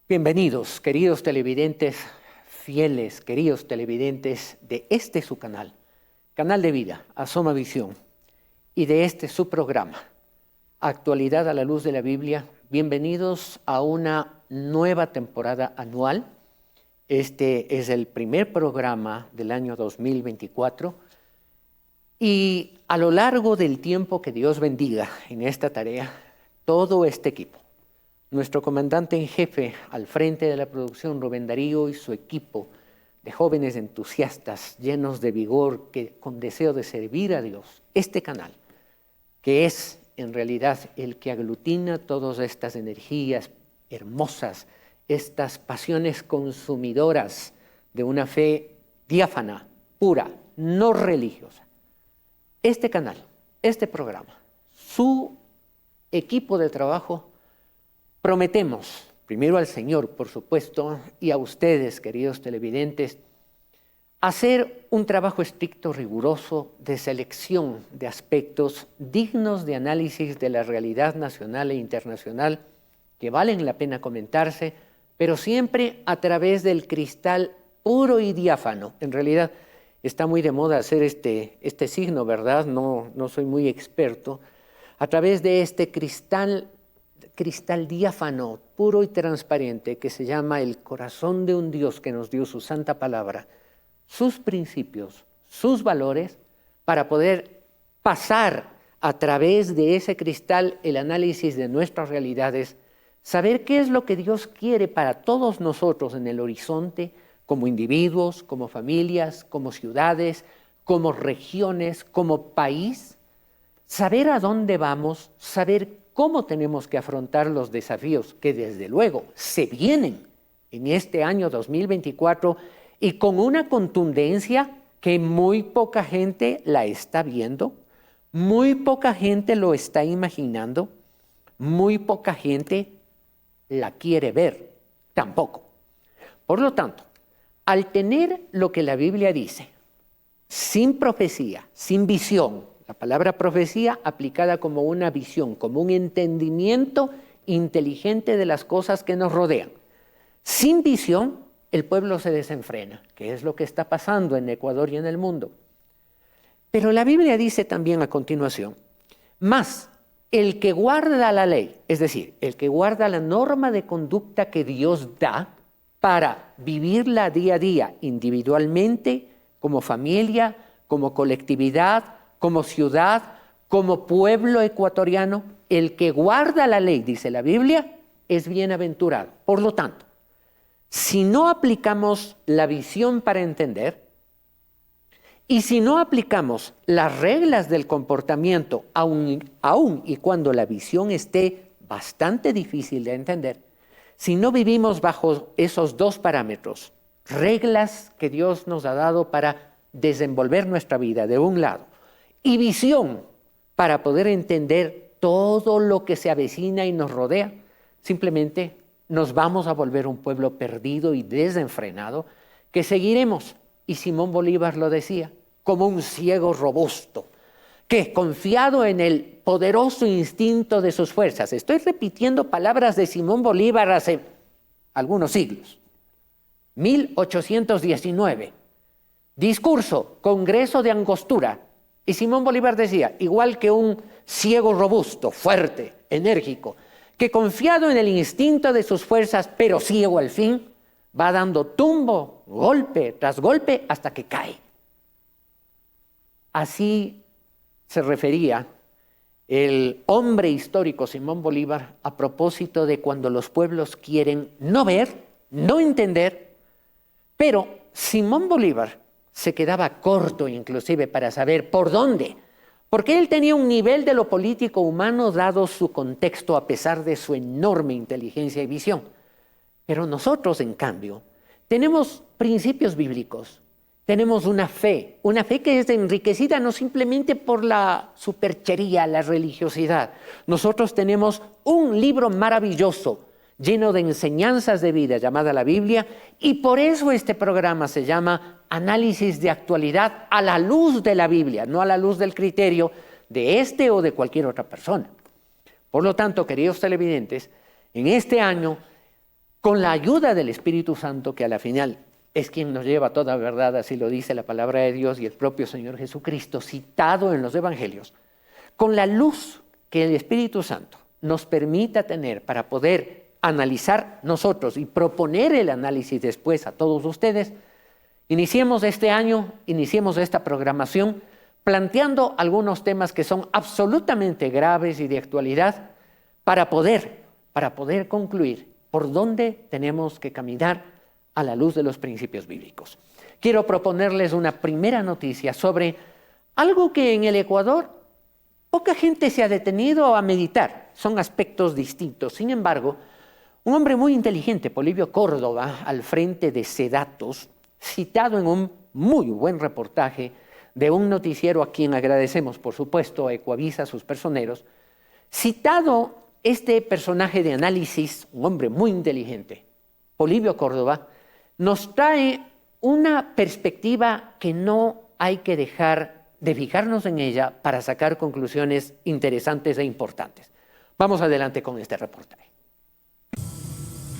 Bienvenidos, queridos televidentes, fieles, queridos televidentes de este su canal, Canal de Vida, Asoma Visión, y de este su programa, Actualidad a la Luz de la Biblia. Bienvenidos a una nueva temporada anual. Este es el primer programa del año 2024 y a lo largo del tiempo que Dios bendiga en esta tarea, todo este equipo, nuestro comandante en jefe al frente de la producción, Rubén Darío, y su equipo de jóvenes entusiastas llenos de vigor, con deseo de servir a Dios, este canal, que es en realidad el que aglutina todas estas energías hermosas, estas pasiones consumidoras de una fe diáfana, pura, no religiosa. Este canal, este programa, su equipo de trabajo, prometemos, primero al Señor, por supuesto, y a ustedes, queridos televidentes, hacer un trabajo estricto, riguroso, de selección de aspectos dignos de análisis de la realidad nacional e internacional que valen la pena comentarse, pero siempre a través del cristal puro y diáfano. En realidad está muy de moda hacer este signo, ¿verdad? No soy muy experto. A través de este cristal diáfano, puro y transparente, que se llama el corazón de un Dios que nos dio su santa palabra, sus principios, sus valores, para poder pasar a través de ese cristal el análisis de nuestras realidades, saber qué es lo que Dios quiere para todos nosotros en el horizonte, como individuos, como familias, como ciudades, como regiones, como país, saber a dónde vamos, saber cómo tenemos que afrontar los desafíos que desde luego se vienen en este año 2024 y con una contundencia que muy poca gente la está viendo, muy poca gente lo está imaginando, muy poca gente la quiere ver tampoco. Por lo tanto, al tener lo que la Biblia dice, sin profecía, sin visión, la palabra profecía aplicada como una visión, como un entendimiento inteligente de las cosas que nos rodean. Sin visión, el pueblo se desenfrena, que es lo que está pasando en Ecuador y en el mundo. Pero la Biblia dice también a continuación, mas el que guarda la ley, es decir, el que guarda la norma de conducta que Dios da para vivirla día a día, individualmente, como familia, como colectividad, como ciudad, como pueblo ecuatoriano, el que guarda la ley, dice la Biblia, es bienaventurado. Por lo tanto, si no aplicamos la visión para entender, y si no aplicamos las reglas del comportamiento, aun y cuando la visión esté bastante difícil de entender, si no vivimos bajo esos dos parámetros, reglas que Dios nos ha dado para desenvolver nuestra vida de un lado, y visión para poder entender todo lo que se avecina y nos rodea, simplemente nos vamos a volver un pueblo perdido y desenfrenado que seguiremos, y Simón Bolívar lo decía, como un ciego robusto, que confiado en el poderoso instinto de sus fuerzas. Estoy repitiendo palabras de Simón Bolívar hace algunos siglos. 1819, discurso, Congreso de Angostura. Y Simón Bolívar decía, igual que un ciego robusto, fuerte, enérgico, que confiado en el instinto de sus fuerzas, pero ciego al fin, va dando tumbo, golpe tras golpe, hasta que cae. Así se refería el hombre histórico Simón Bolívar a propósito de cuando los pueblos quieren no ver, no entender, pero Simón Bolívar se quedaba corto inclusive para saber por dónde, porque él tenía un nivel de lo político humano dado su contexto a pesar de su enorme inteligencia y visión. Pero nosotros, en cambio, tenemos principios bíblicos, tenemos una fe que es enriquecida no simplemente por la superchería, la religiosidad. Nosotros tenemos un libro maravilloso, lleno de enseñanzas de vida, llamada la Biblia, y por eso este programa se llama Análisis de Actualidad a la luz de la Biblia, no a la luz del criterio de este o de cualquier otra persona. Por lo tanto, queridos televidentes, en este año con la ayuda del Espíritu Santo, que a la final es quien nos lleva a toda verdad, así lo dice la palabra de Dios y el propio Señor Jesucristo, citado en los Evangelios, con la luz que el Espíritu Santo nos permita tener para poder analizar nosotros y proponer el análisis después a todos ustedes, iniciemos este año, iniciemos esta programación planteando algunos temas que son absolutamente graves y de actualidad para poder concluir por dónde tenemos que caminar a la luz de los principios bíblicos. Quiero proponerles una primera noticia sobre algo que en el Ecuador poca gente se ha detenido a meditar. Son aspectos distintos. Sin embargo, un hombre muy inteligente, Polibio Córdoba, al frente de Sedatos, citado en un muy buen reportaje de un noticiero a quien agradecemos, por supuesto, a Ecuavisa, a sus personeros, citado este personaje de análisis, un hombre muy inteligente, Polibio Córdoba, nos trae una perspectiva que no hay que dejar de fijarnos en ella para sacar conclusiones interesantes e importantes. Vamos adelante con este reportaje.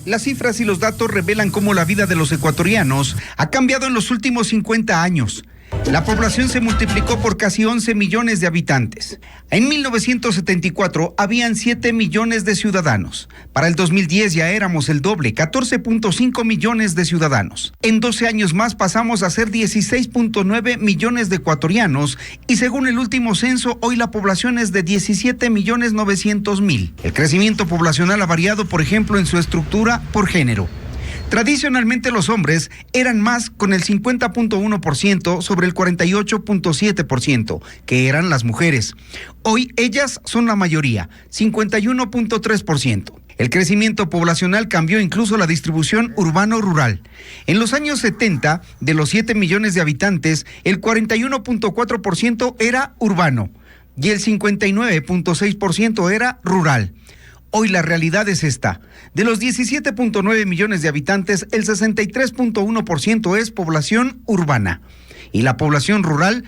Las cifras y los datos revelan cómo la vida de los ecuatorianos ha cambiado en los últimos 50 años. La población se multiplicó por casi 11 millones de habitantes. En 1974 habían 7 millones de ciudadanos. Para el 2010 ya éramos el doble, 14.5 millones de ciudadanos. En 12 años más pasamos a ser 16.9 millones de ecuatorianos y según el último censo, hoy la población es de 17.900.000. El crecimiento poblacional ha variado, por ejemplo, en su estructura por género. Tradicionalmente los hombres eran más con el 50.1% sobre el 48.7%, que eran las mujeres. Hoy ellas son la mayoría, 51.3%. El crecimiento poblacional cambió incluso la distribución urbano-rural. En los años 70, de los 7 millones de habitantes, el 41.4% era urbano y el 59.6% era rural. Hoy la realidad es esta. De los 17.9 millones de habitantes, el 63.1% es población urbana. Y la población rural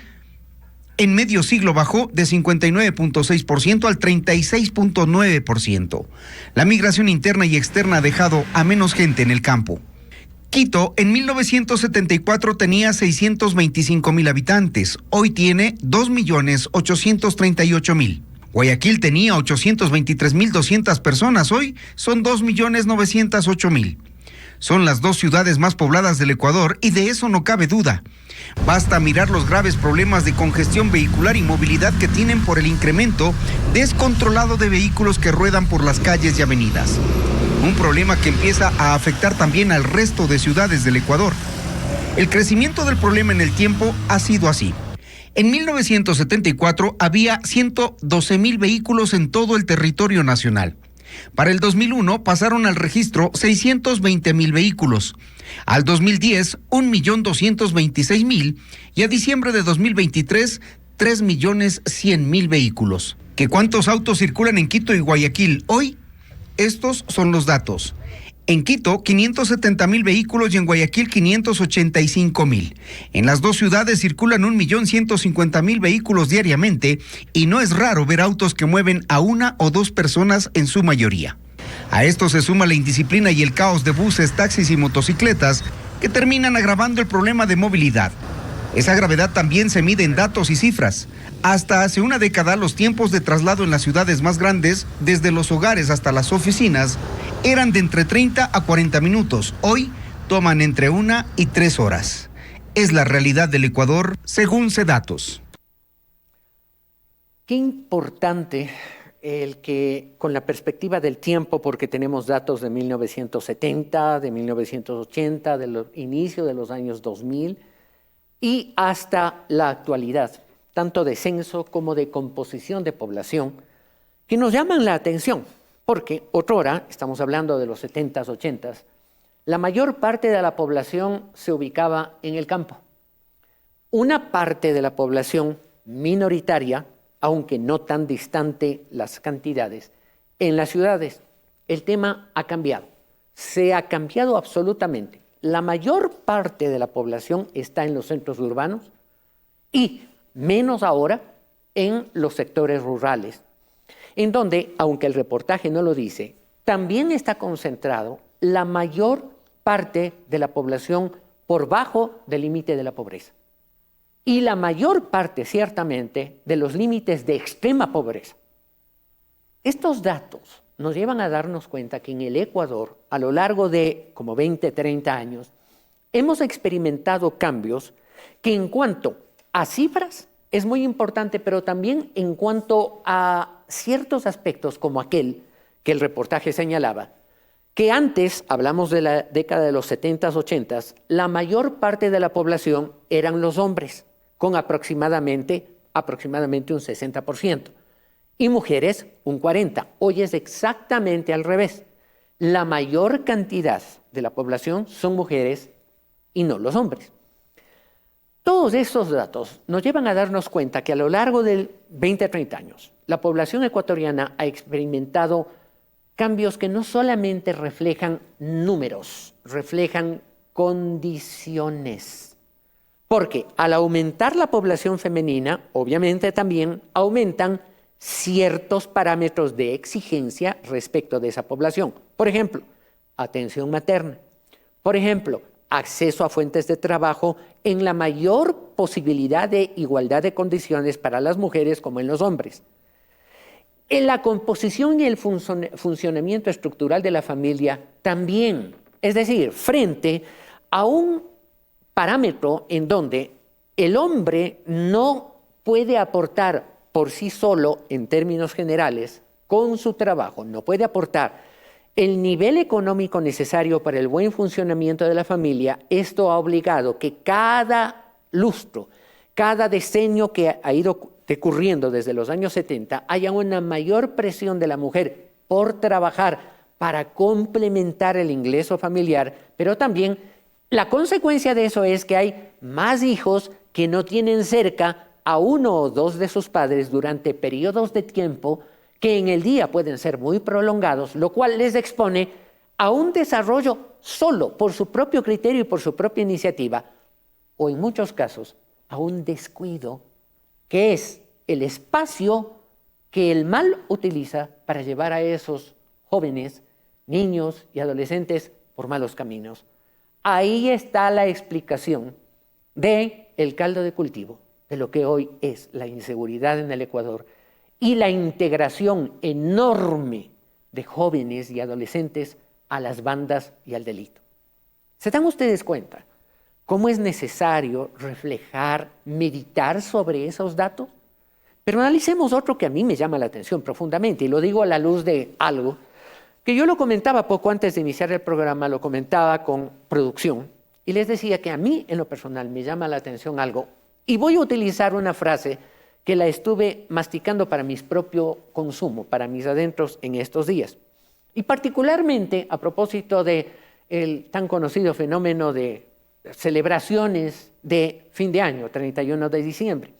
en medio siglo bajó de 59.6% al 36.9%. La migración interna y externa ha dejado a menos gente en el campo. Quito en 1974 tenía 625.000 habitantes. Hoy tiene 2.838.000. Guayaquil tenía 823.200 personas, hoy son 2.908.000. Son las dos ciudades más pobladas del Ecuador y de eso no cabe duda. Basta mirar los graves problemas de congestión vehicular y movilidad que tienen por el incremento descontrolado de vehículos que ruedan por las calles y avenidas. Un problema que empieza a afectar también al resto de ciudades del Ecuador. El crecimiento del problema en el tiempo ha sido así. En 1974 había 112.000 vehículos en todo el territorio nacional. Para el 2001 pasaron al registro 620.000 vehículos. Al 2010, 1.226.000 y a diciembre de 2023, 3.100.000 vehículos. ¿Qué cuántos autos circulan en Quito y Guayaquil hoy? Estos son los datos. En Quito, 570.000 vehículos y en Guayaquil, 585.000. En las dos ciudades circulan 1.150.000 vehículos diariamente y no es raro ver autos que mueven a una o dos personas en su mayoría. A esto se suma la indisciplina y el caos de buses, taxis y motocicletas que terminan agravando el problema de movilidad. Esa gravedad también se mide en datos y cifras. Hasta hace una década, los tiempos de traslado en las ciudades más grandes, desde los hogares hasta las oficinas, eran de entre 30 a 40 minutos. Hoy toman entre 1 y 3 horas. Es la realidad del Ecuador, según Sedatos. Qué importante el que, con la perspectiva del tiempo, porque tenemos datos de 1970, de 1980, del inicio de los años 2000 y hasta la actualidad, tanto de censo como de composición de población, que nos llaman la atención. Porque otrora, estamos hablando de los 70s, 80s, la mayor parte de la población se ubicaba en el campo. Una parte de la población minoritaria, aunque no tan distante las cantidades, en las ciudades. El tema ha cambiado. Se ha cambiado absolutamente. La mayor parte de la población está en los centros urbanos y menos ahora en los sectores rurales, en donde, aunque el reportaje no lo dice, también está concentrado la mayor parte de la población por bajo del límite de la pobreza. Y la mayor parte, ciertamente, de los límites de extrema pobreza. Estos datos nos llevan a darnos cuenta que en el Ecuador, a lo largo de como 20, 30 años, hemos experimentado cambios que en cuanto a cifras es muy importante, pero también en cuanto a ciertos aspectos como aquel que el reportaje señalaba, que antes, hablamos de la década de los 70s, 80s, la mayor parte de la población eran los hombres, con aproximadamente un 60%, y mujeres un 40%. Hoy es exactamente al revés. La mayor cantidad de la población son mujeres y no los hombres. Todos esos datos nos llevan a darnos cuenta que a lo largo de 20 a 30 años, la población ecuatoriana ha experimentado cambios que no solamente reflejan números, reflejan condiciones. Porque al aumentar la población femenina, obviamente también aumentan ciertos parámetros de exigencia respecto de esa población. Por ejemplo, atención materna. Por ejemplo, acceso a fuentes de trabajo en la mayor posibilidad de igualdad de condiciones para las mujeres como en los hombres. En la composición y el funcionamiento estructural de la familia también, es decir, frente a un parámetro en donde el hombre no puede aportar por sí solo, en términos generales, con su trabajo, no puede aportar el nivel económico necesario para el buen funcionamiento de la familia. Esto ha obligado que cada lustro, cada decenio que ha ido decurriendo desde los años 70, haya una mayor presión de la mujer por trabajar para complementar el ingreso familiar, pero también la consecuencia de eso es que hay más hijos que no tienen cerca a uno o dos de sus padres durante periodos de tiempo que en el día pueden ser muy prolongados, lo cual les expone a un desarrollo solo por su propio criterio y por su propia iniciativa, o en muchos casos a un descuido, que es el espacio que el mal utiliza para llevar a esos jóvenes, niños y adolescentes por malos caminos. Ahí está la explicación del caldo de cultivo de lo que hoy es la inseguridad en el Ecuador y la integración enorme de jóvenes y adolescentes a las bandas y al delito. ¿Se dan ustedes cuenta cómo es necesario reflejar, meditar sobre esos datos? Pero analicemos otro que a mí me llama la atención profundamente, y lo digo a la luz de algo que yo lo comentaba poco antes de iniciar el programa, lo comentaba con producción, y les decía que a mí en lo personal me llama la atención algo. Y voy a utilizar una frase que la estuve masticando para mi propio consumo, para mis adentros en estos días. Y particularmente a propósito del tan conocido fenómeno de celebraciones de fin de año, 31 de diciembre.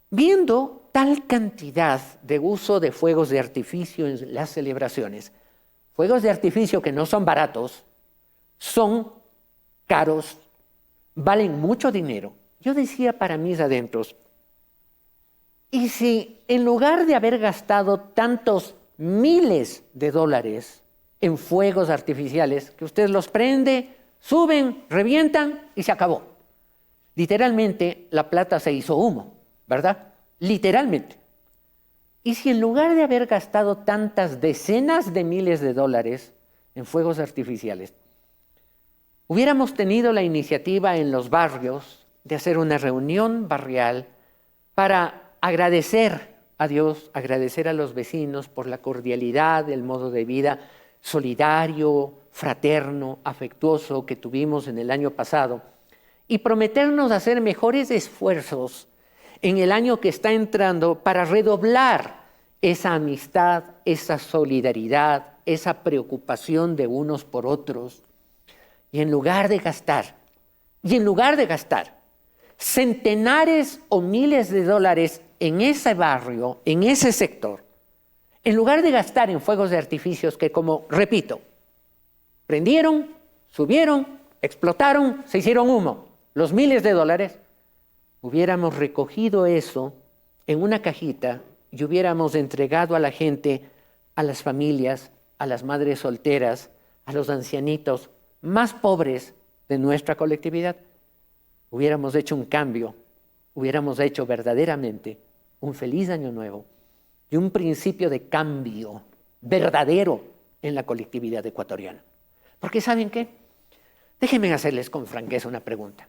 Viendo tal cantidad de uso de fuegos de artificio en las celebraciones, fuegos de artificio que no son baratos, son caros, valen mucho dinero. Yo decía para mis adentros, y si en lugar de haber gastado tantos miles de dólares en fuegos artificiales, que usted los prende, suben, revientan y se acabó. Literalmente la plata se hizo humo, ¿verdad? Literalmente. Y si en lugar de haber gastado tantas decenas de miles de dólares en fuegos artificiales, hubiéramos tenido la iniciativa en los barrios de hacer una reunión barrial para agradecer a Dios, agradecer a los vecinos por la cordialidad, el modo de vida solidario, fraterno, afectuoso que tuvimos en el año pasado, y prometernos hacer mejores esfuerzos en el año que está entrando para redoblar esa amistad, esa solidaridad, esa preocupación de unos por otros. Y en lugar de gastar centenares o miles de dólares en ese barrio, en ese sector, en lugar de gastar en fuegos de artificios que, como repito, prendieron, subieron, explotaron, se hicieron humo, los miles de dólares, hubiéramos recogido eso en una cajita y hubiéramos entregado a la gente, a las familias, a las madres solteras, a los ancianitos más pobres de nuestra colectividad. Hubiéramos hecho un cambio, hubiéramos hecho verdaderamente un feliz año nuevo y un principio de cambio verdadero en la colectividad ecuatoriana. Porque ¿saben qué? Déjenme hacerles con franqueza una pregunta.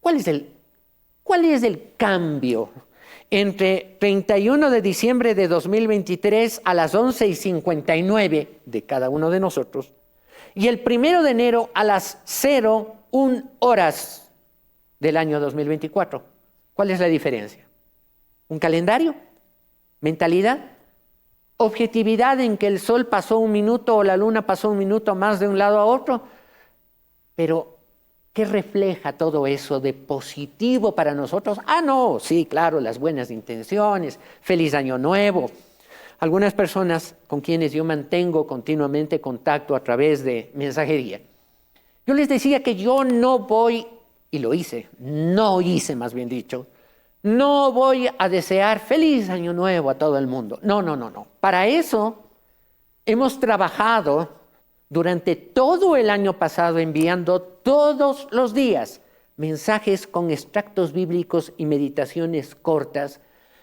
¿Cuál es el cambio entre 31 de diciembre de 2023 a las 11:59 de cada uno de nosotros y el 1 de enero a las 01 horas del año 2024? ¿Cuál es la diferencia? ¿Un calendario? ¿Mentalidad? ¿Objetividad en que el sol pasó un minuto o la luna pasó un minuto más de un lado a otro? Pero, ¿qué refleja todo eso de positivo para nosotros? No, sí, claro, las buenas intenciones, feliz año nuevo. Algunas personas con quienes yo mantengo continuamente contacto a través de mensajería, yo les decía que yo no voy, y lo hice, no voy a desear feliz año nuevo a todo el mundo. No. Para eso hemos trabajado durante todo el año pasado enviando todos los días mensajes con extractos bíblicos y meditaciones cortas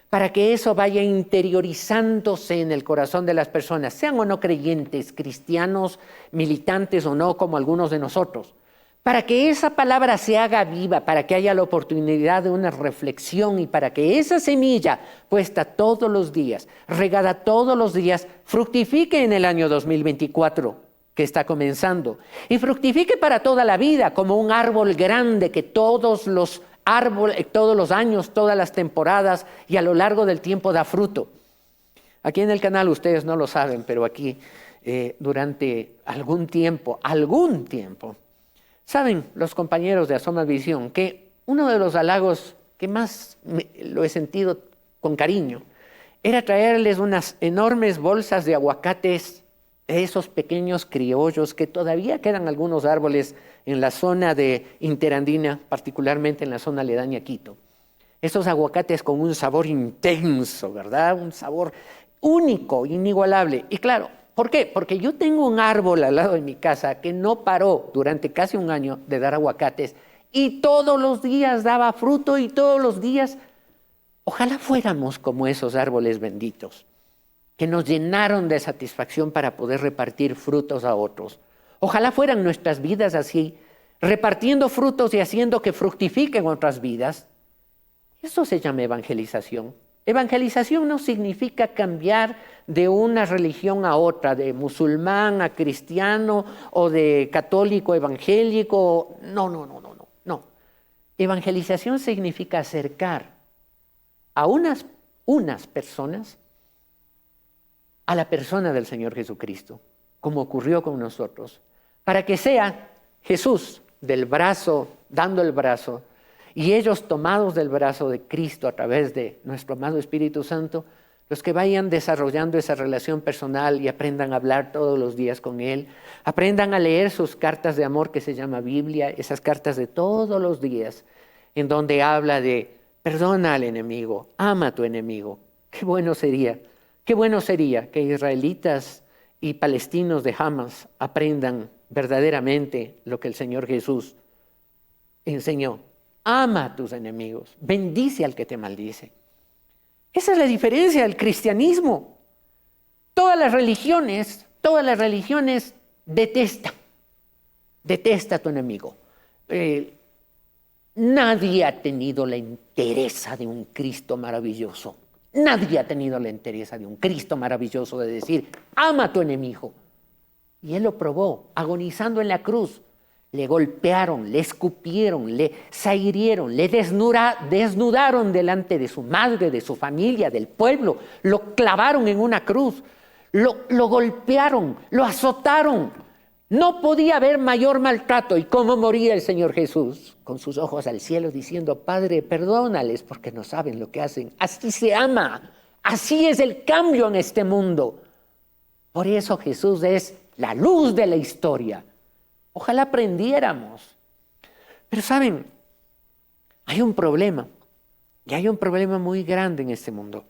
para que eso vaya interiorizándose en el corazón de las personas, sean o no creyentes, cristianos, militantes o no, como algunos de nosotros, para que esa palabra se haga viva, para que haya la oportunidad de una reflexión y para que esa semilla puesta todos los días, regada todos los días, fructifique en el año 2024 que está comenzando y fructifique para toda la vida como un árbol grande que todos los años, todas las temporadas y a lo largo del tiempo da fruto. Aquí en el canal ustedes no lo saben, pero aquí durante algún tiempo, saben los compañeros de Asoma Visión que uno de los halagos que más lo he sentido con cariño era traerles unas enormes bolsas de aguacates, esos pequeños criollos que todavía quedan algunos árboles en la zona de Interandina, particularmente en la zona aledaña a Quito. Esos aguacates con un sabor intenso, ¿verdad? Un sabor único, inigualable. Y claro, ¿por qué? Porque yo tengo un árbol al lado de mi casa que no paró durante casi un año de dar aguacates y todos los días daba fruto y todos los días. Ojalá fuéramos como esos árboles benditos que nos llenaron de satisfacción para poder repartir frutos a otros. Ojalá fueran nuestras vidas así, repartiendo frutos y haciendo que fructifiquen otras vidas. Eso se llama evangelización. Evangelización no significa cambiar de una religión a otra, de musulmán a cristiano o de católico evangélico. No. Evangelización significa acercar a unas personas a la persona del Señor Jesucristo, como ocurrió con nosotros, para que sea Jesús dando el brazo, y ellos tomados del brazo de Cristo a través de nuestro amado Espíritu Santo, los que vayan desarrollando esa relación personal y aprendan a hablar todos los días con Él, aprendan a leer sus cartas de amor que se llama Biblia, esas cartas de todos los días, en donde habla de perdona al enemigo, ama a tu enemigo. Qué bueno sería que israelitas y palestinos de Hamas aprendan verdaderamente lo que el Señor Jesús enseñó. Ama a tus enemigos, bendice al que te maldice. Esa es la diferencia del cristianismo. Todas las religiones detesta a tu enemigo. Nadie ha tenido la entereza de un Cristo maravilloso. Nadie ha tenido la entereza de un Cristo maravilloso de decir, ama a tu enemigo. Y Él lo probó, agonizando en la cruz. Le golpearon, le escupieron, le zahirieron, le desnudaron delante de su madre, de su familia, del pueblo. Lo clavaron en una cruz, lo golpearon, lo azotaron. No podía haber mayor maltrato. ¿Y cómo moría el Señor Jesús? Con sus ojos al cielo diciendo, Padre, perdónales porque no saben lo que hacen. Así se ama. Así es el cambio en este mundo. Por eso Jesús es la luz de la historia. Ojalá aprendiéramos. Pero saben, hay un problema. Y hay un problema muy grande en este mundo.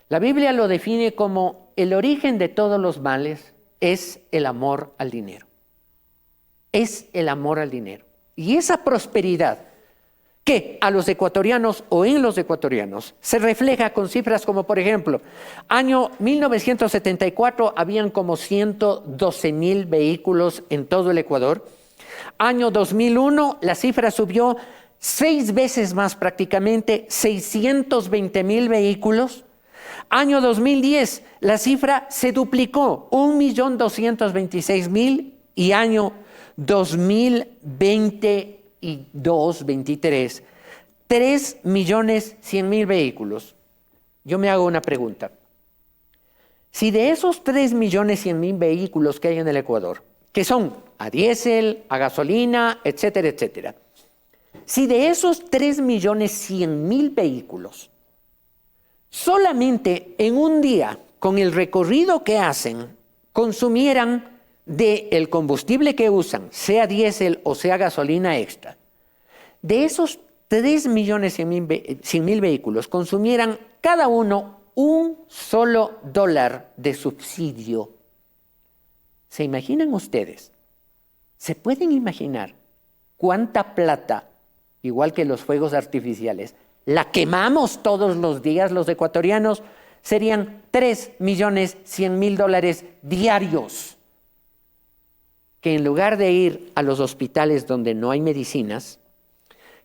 La Biblia lo define como el origen de todos los males es el amor al dinero. es el amor al dinero. Y esa prosperidad que a los ecuatorianos o en los ecuatorianos se refleja con cifras como, por ejemplo, año 1974 habían como 112,000 vehículos en todo el Ecuador. Año 2001 la cifra subió 6 veces más, prácticamente 620,000 vehículos. Año 2010 la cifra se duplicó, 1,226,000, y año 2022-23, 3,100,000 vehículos. Yo me hago una pregunta. Si de esos 3,100,000 vehículos que hay en el Ecuador, que son a diésel, a gasolina, etcétera, etcétera, si de esos 3,100,000 vehículos, solamente en un día, con el recorrido que hacen, consumieran del combustible que usan, sea diésel o sea gasolina extra, de esos 3,100,000 vehículos consumieran cada uno $1 de subsidio. ¿Se imaginan ustedes? ¿Se pueden imaginar cuánta plata, igual que los fuegos artificiales, la quemamos todos los días los ecuatorianos? Serían $3,100,000 diarios, que en lugar de ir a los hospitales donde no hay medicinas,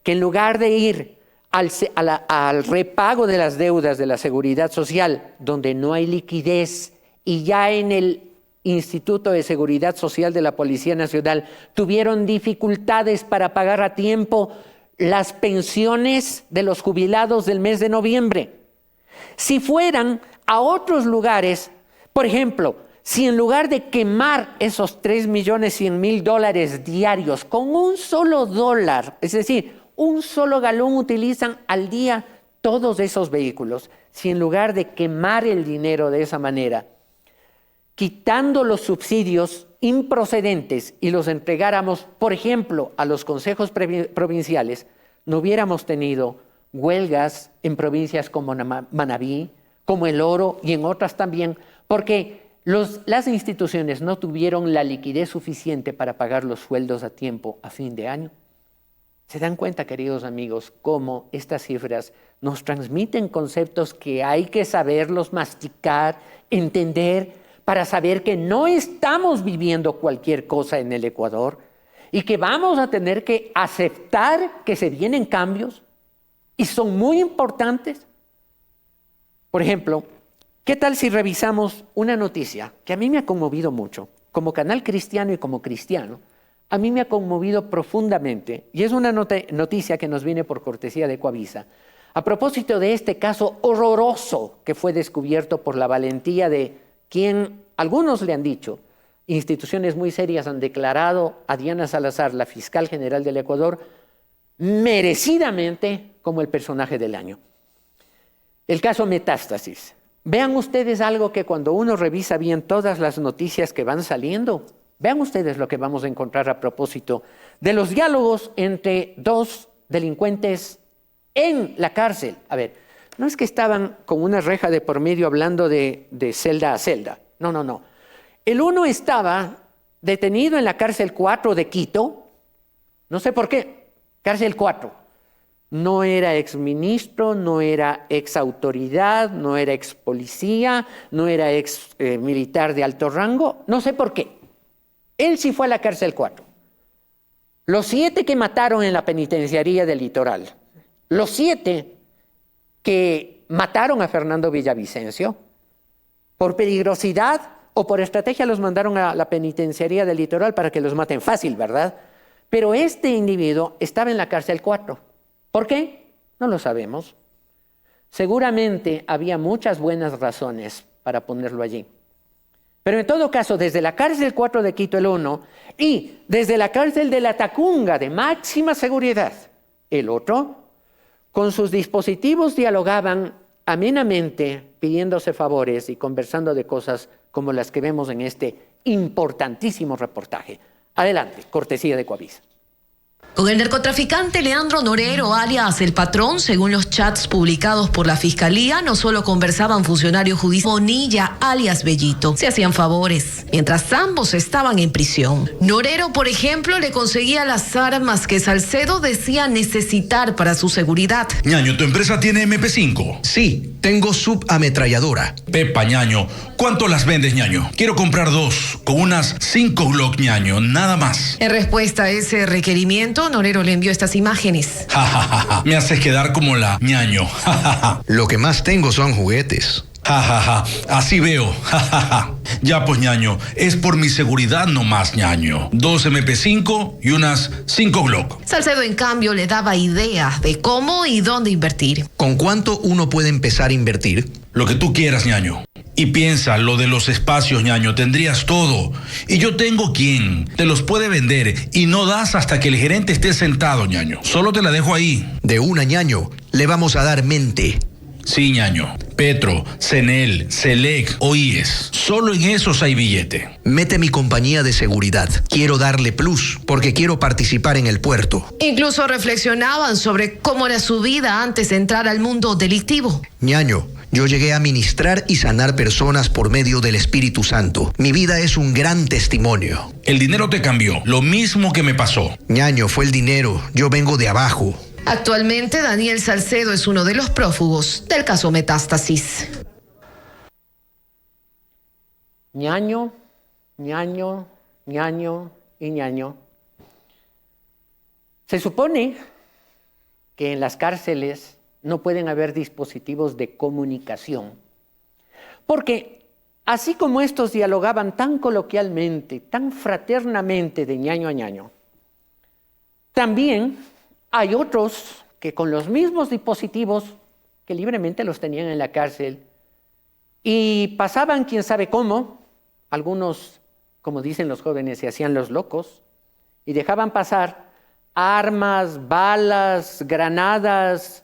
que en lugar de ir al repago de las deudas de la Seguridad Social, donde no hay liquidez, y ya en el Instituto de Seguridad Social de la Policía Nacional tuvieron dificultades para pagar a tiempo las pensiones de los jubilados del mes de noviembre. Si fueran a otros lugares, por ejemplo, si en lugar de quemar esos $3,100,000 diarios con un solo dólar, es decir, un solo galón utilizan al día todos esos vehículos, si en lugar de quemar el dinero de esa manera, quitando los subsidios improcedentes y los entregáramos, por ejemplo, a los consejos provinciales, no hubiéramos tenido huelgas en provincias como Manabí, como El Oro y en otras también, porque las instituciones no tuvieron la liquidez suficiente para pagar los sueldos a tiempo a fin de año. ¿Se dan cuenta, queridos amigos, cómo estas cifras nos transmiten conceptos que hay que saberlos masticar, entender, para saber que no estamos viviendo cualquier cosa en el Ecuador y que vamos a tener que aceptar que se vienen cambios y son muy importantes? Por ejemplo, ¿qué tal si revisamos una noticia que a mí me ha conmovido mucho? Como canal cristiano y como cristiano, a mí me ha conmovido profundamente, y es una noticia que nos viene por cortesía de Coavisa, a propósito de este caso horroroso que fue descubierto por la valentía de quien, algunos le han dicho, instituciones muy serias han declarado a Diana Salazar, la fiscal general del Ecuador, merecidamente como el personaje del año. El caso Metástasis. Vean ustedes algo que cuando uno revisa bien todas las noticias que van saliendo, vean ustedes lo que vamos a encontrar a propósito de los diálogos entre dos delincuentes en la cárcel. A ver, no es que estaban con una reja de por medio hablando de celda a celda. No. El uno estaba detenido en la cárcel 4 de Quito, no sé por qué, cárcel 4. No era exministro, no era exautoridad, no era expolicía, no era ex militar de alto rango, no sé por qué. Él sí fue a la cárcel 4. Los 7 que mataron en la penitenciaría del Litoral, los 7 que mataron a Fernando Villavicencio, por peligrosidad o por estrategia los mandaron a la penitenciaría del Litoral para que los maten fácil, ¿verdad? Pero este individuo estaba en la cárcel 4. ¿Por qué? No lo sabemos. Seguramente había muchas buenas razones para ponerlo allí. Pero en todo caso, desde la cárcel 4 de Quito, el 1, y desde la cárcel de La Tacunga, de máxima seguridad, el otro, con sus dispositivos dialogaban amenamente, pidiéndose favores y conversando de cosas como las que vemos en este importantísimo reportaje. Adelante, cortesía de Coavisa. Con el narcotraficante Leandro Norero, alias El Patrón, según los chats publicados por la Fiscalía, no solo conversaban funcionarios judiciales, Bonilla, alias Bellito, se hacían favores, mientras ambos estaban en prisión. Norero, por ejemplo, le conseguía las armas que Salcedo decía necesitar para su seguridad. Ñaño, ¿tu empresa tiene MP5? Sí, tengo subametralladora. Pepa, Ñaño, ¿cuánto las vendes, Ñaño? Quiero comprar 2, con unas 5 Glock, Ñaño, nada más. En respuesta a ese requerimiento, Norero le envió estas imágenes. Ja, ja, ja, ja. Me haces quedar como la Ñaño. Ja, ja, ja. Lo que más tengo son juguetes. Ja, ja, ja. Así veo. Ja, ja, ja. Ya pues, Ñaño, es por mi seguridad nomás, Ñaño. 2 MP5 y unas 5 Glock. Salcedo, en cambio, le daba ideas de cómo y dónde invertir. ¿Con cuánto uno puede empezar a invertir? Lo que tú quieras, Ñaño. Y piensa, lo de los espacios, Ñaño, tendrías todo. Y yo tengo quien te los puede vender y no das hasta que el gerente esté sentado, Ñaño. Solo te la dejo ahí. De una, Ñaño, le vamos a dar mente. Sí, Ñaño. Petro, Cenel, Selec, OIES. Solo en esos hay billete. Mete mi compañía de seguridad. Quiero darle plus, porque quiero participar en el puerto. Incluso reflexionaban sobre cómo era su vida antes de entrar al mundo delictivo. Ñaño, yo llegué a ministrar y sanar personas por medio del Espíritu Santo. Mi vida es un gran testimonio. El dinero te cambió, lo mismo que me pasó. Ñaño, fue el dinero. Yo vengo de abajo. Actualmente, Daniel Salcedo es uno de los prófugos del caso Metástasis. Ñaño, Ñaño, Ñaño y Ñaño. Se supone que en las cárceles no pueden haber dispositivos de comunicación, porque así como estos dialogaban tan coloquialmente, tan fraternamente de ñaño a ñaño, también hay otros que con los mismos dispositivos que libremente los tenían en la cárcel y pasaban quién sabe cómo, algunos, como dicen los jóvenes, se hacían los locos y dejaban pasar armas, balas, granadas,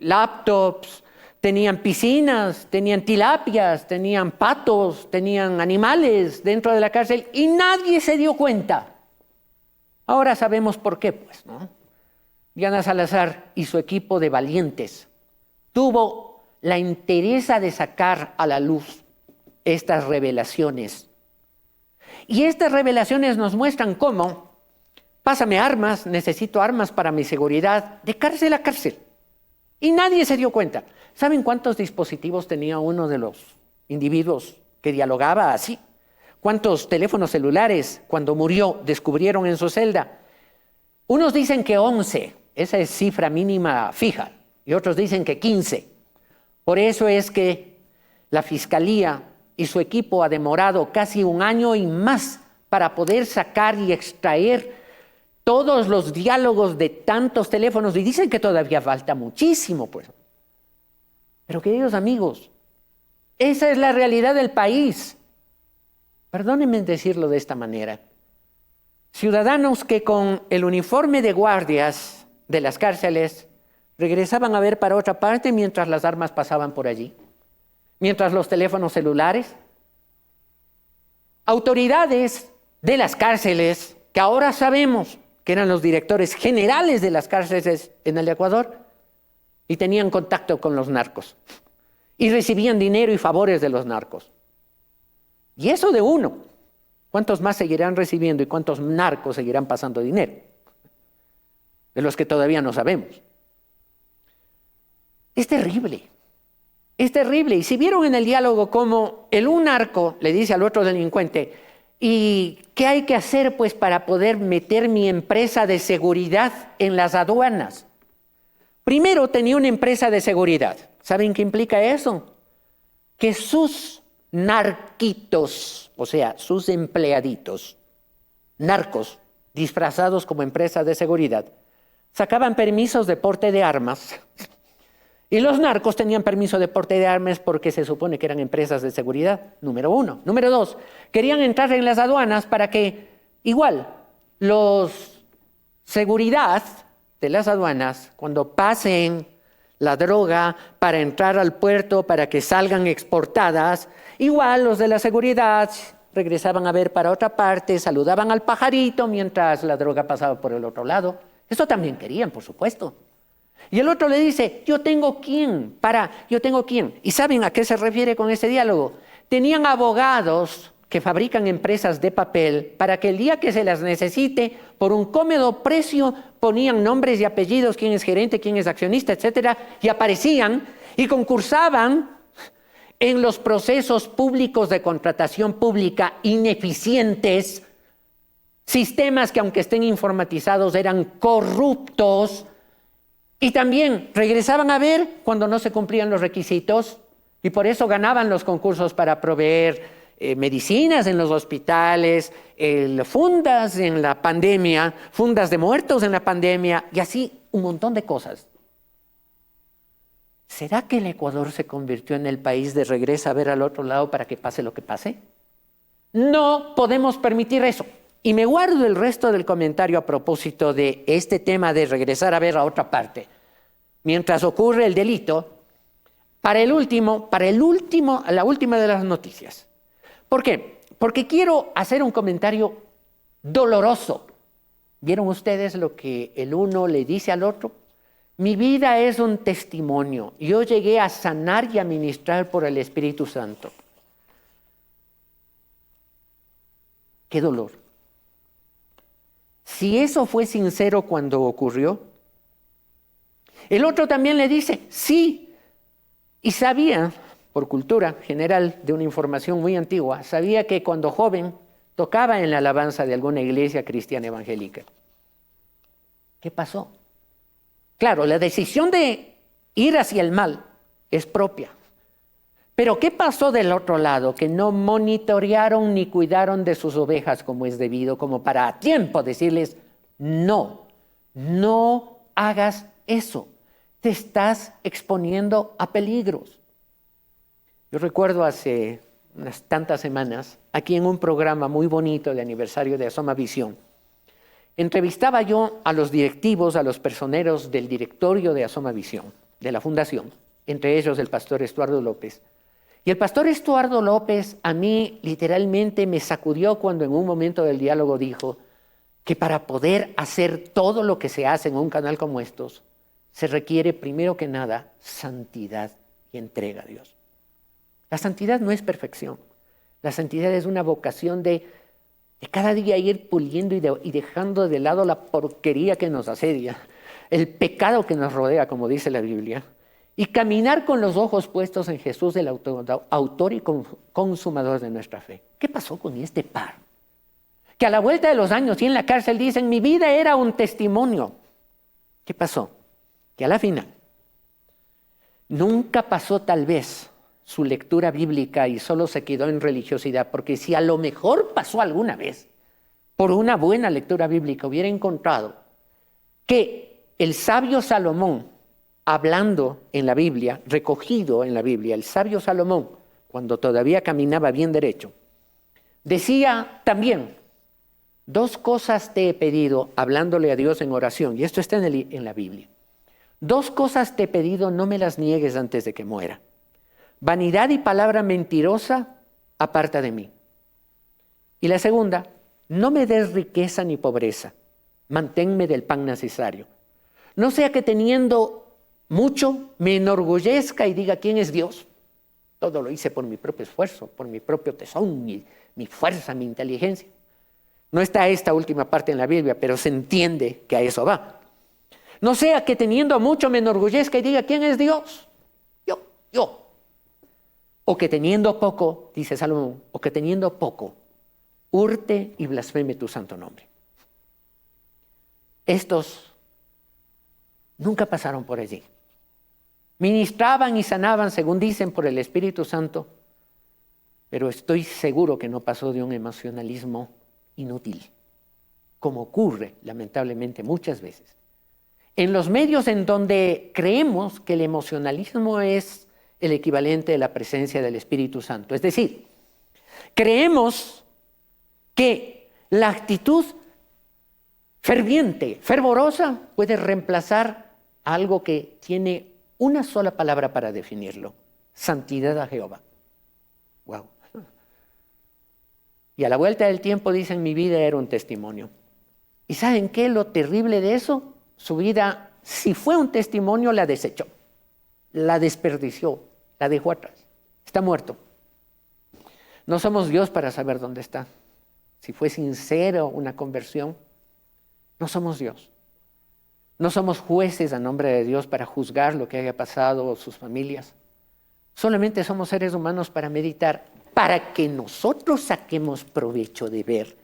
laptops, tenían piscinas, tenían tilapias, tenían patos, tenían animales dentro de la cárcel y nadie se dio cuenta. Ahora sabemos por qué, pues, ¿no? Diana Salazar y su equipo de valientes tuvo la entereza de sacar a la luz estas revelaciones. Y estas revelaciones nos muestran cómo, pásame armas, necesito armas para mi seguridad, de cárcel a cárcel. Y nadie se dio cuenta. ¿Saben cuántos dispositivos tenía uno de los individuos que dialogaba así? ¿Cuántos teléfonos celulares cuando murió descubrieron en su celda? Unos dicen que 11, esa es cifra mínima fija, y otros dicen que 15. Por eso es que la Fiscalía y su equipo ha demorado casi 1 año y más para poder sacar y extraer todos los diálogos de tantos teléfonos, y dicen que todavía falta muchísimo, pues. Pero queridos amigos, esa es la realidad del país. Perdónenme decirlo de esta manera. Ciudadanos que con el uniforme de guardias de las cárceles regresaban a ver para otra parte mientras las armas pasaban por allí, mientras los teléfonos celulares. Autoridades de las cárceles, que ahora sabemos que eran los directores generales de las cárceles en el Ecuador, y tenían contacto con los narcos, y recibían dinero y favores de los narcos. Y eso de uno. ¿Cuántos más seguirán recibiendo y cuántos narcos seguirán pasando dinero? De los que todavía no sabemos. Es terrible. Es terrible. Y si vieron en el diálogo cómo un narco le dice al otro delincuente, ¿y qué hay que hacer pues para poder meter mi empresa de seguridad en las aduanas? Primero tenía una empresa de seguridad. ¿Saben qué implica eso? Que sus narquitos, o sea, sus empleaditos, narcos, disfrazados como empresas de seguridad, sacaban permisos de porte de armas. Y los narcos tenían permiso de porte de armas porque se supone que eran empresas de seguridad, número 1. Número 2, querían entrar en las aduanas para que, igual, los seguridad de las aduanas, cuando pasen la droga para entrar al puerto, para que salgan exportadas, igual los de la seguridad regresaban a ver para otra parte, saludaban al pajarito mientras la droga pasaba por el otro lado. Eso también querían, por supuesto. Y el otro le dice, yo tengo quién. ¿Y saben a qué se refiere con ese diálogo? Tenían abogados que fabrican empresas de papel para que el día que se las necesite, por un cómodo precio, ponían nombres y apellidos, quién es gerente, quién es accionista, etcétera, y aparecían y concursaban en los procesos públicos de contratación pública ineficientes, sistemas que aunque estén informatizados eran corruptos, y también regresaban a ver cuando no se cumplían los requisitos, y por eso ganaban los concursos para proveer medicinas en los hospitales, fundas en la pandemia, fundas de muertos en la pandemia, y así un montón de cosas. ¿Será que el Ecuador se convirtió en el país de regresa a ver al otro lado para que pase lo que pase? No podemos permitir eso. Y me guardo el resto del comentario a propósito de este tema de regresar a ver a otra parte. Mientras ocurre el delito, la última de las noticias. ¿Por qué? Porque quiero hacer un comentario doloroso. ¿Vieron ustedes lo que el uno le dice al otro? Mi vida es un testimonio. Yo llegué a sanar y a ministrar por el Espíritu Santo. ¡Qué dolor! Si eso fue sincero cuando ocurrió, el otro también le dice, sí, y sabía, por cultura general de una información muy antigua, sabía que cuando joven tocaba en la alabanza de alguna iglesia cristiana evangélica. ¿Qué pasó? Claro, la decisión de ir hacia el mal es propia. Pero ¿qué pasó del otro lado? Que no monitorearon ni cuidaron de sus ovejas como es debido, como para a tiempo decirles, no hagas eso. Te estás exponiendo a peligros. Yo recuerdo hace unas tantas semanas, aquí en un programa muy bonito de aniversario de Asoma Visión, entrevistaba yo a los directivos, a los personeros del directorio de Asoma Visión, de la fundación, entre ellos el pastor Estuardo López. Y el pastor Estuardo López a mí literalmente me sacudió cuando en un momento del diálogo dijo que para poder hacer todo lo que se hace en un canal como estos, se requiere primero que nada santidad y entrega a Dios. La santidad no es perfección. La santidad es una vocación de cada día ir puliendo y dejando de lado la porquería que nos asedia, el pecado que nos rodea, como dice la Biblia, y caminar con los ojos puestos en Jesús, el autor y consumador de nuestra fe. ¿Qué pasó con este par? Que a la vuelta de los años y en la cárcel dicen, mi vida era un testimonio. ¿Qué pasó? Que a la final nunca pasó tal vez su lectura bíblica y solo se quedó en religiosidad, porque si a lo mejor pasó alguna vez, por una buena lectura bíblica hubiera encontrado que el sabio Salomón, hablando en la Biblia, recogido en la Biblia, el sabio Salomón, cuando todavía caminaba bien derecho, decía también, 2 cosas te he pedido, hablándole a Dios en oración, y esto está en la Biblia. 2 cosas te he pedido, no me las niegues antes de que muera. Vanidad y palabra mentirosa, aparta de mí. Y la segunda, no me des riqueza ni pobreza, manténme del pan necesario. No sea que teniendo mucho me enorgullezca y diga quién es Dios. Todo lo hice por mi propio esfuerzo, por mi propio tesón, mi fuerza, mi inteligencia. No está esta última parte en la Biblia, pero se entiende que a eso va. No sea que teniendo mucho me enorgullezca y diga quién es Dios. Yo. O que teniendo poco, dice Salomón, o que teniendo poco, hurte y blasfeme tu santo nombre. Estos nunca pasaron por allí. Ministraban y sanaban, según dicen, por el Espíritu Santo, pero estoy seguro que no pasó de un emocionalismo inútil, como ocurre lamentablemente muchas veces. En los medios en donde creemos que el emocionalismo es el equivalente de la presencia del Espíritu Santo. Es decir, creemos que la actitud ferviente, fervorosa, puede reemplazar algo que tiene una sola palabra para definirlo: santidad a Jehová. Wow. Y a la vuelta del tiempo dicen, mi vida era un testimonio. ¿Y saben qué? Lo terrible de eso, su vida, si fue un testimonio, la desechó, la desperdició, la dejó atrás. Está muerto. No somos Dios para saber dónde está. Si fue sincero una conversión, no somos Dios. No somos jueces a nombre de Dios para juzgar lo que haya pasado o sus familias. Solamente somos seres humanos para meditar, para que nosotros saquemos provecho de ver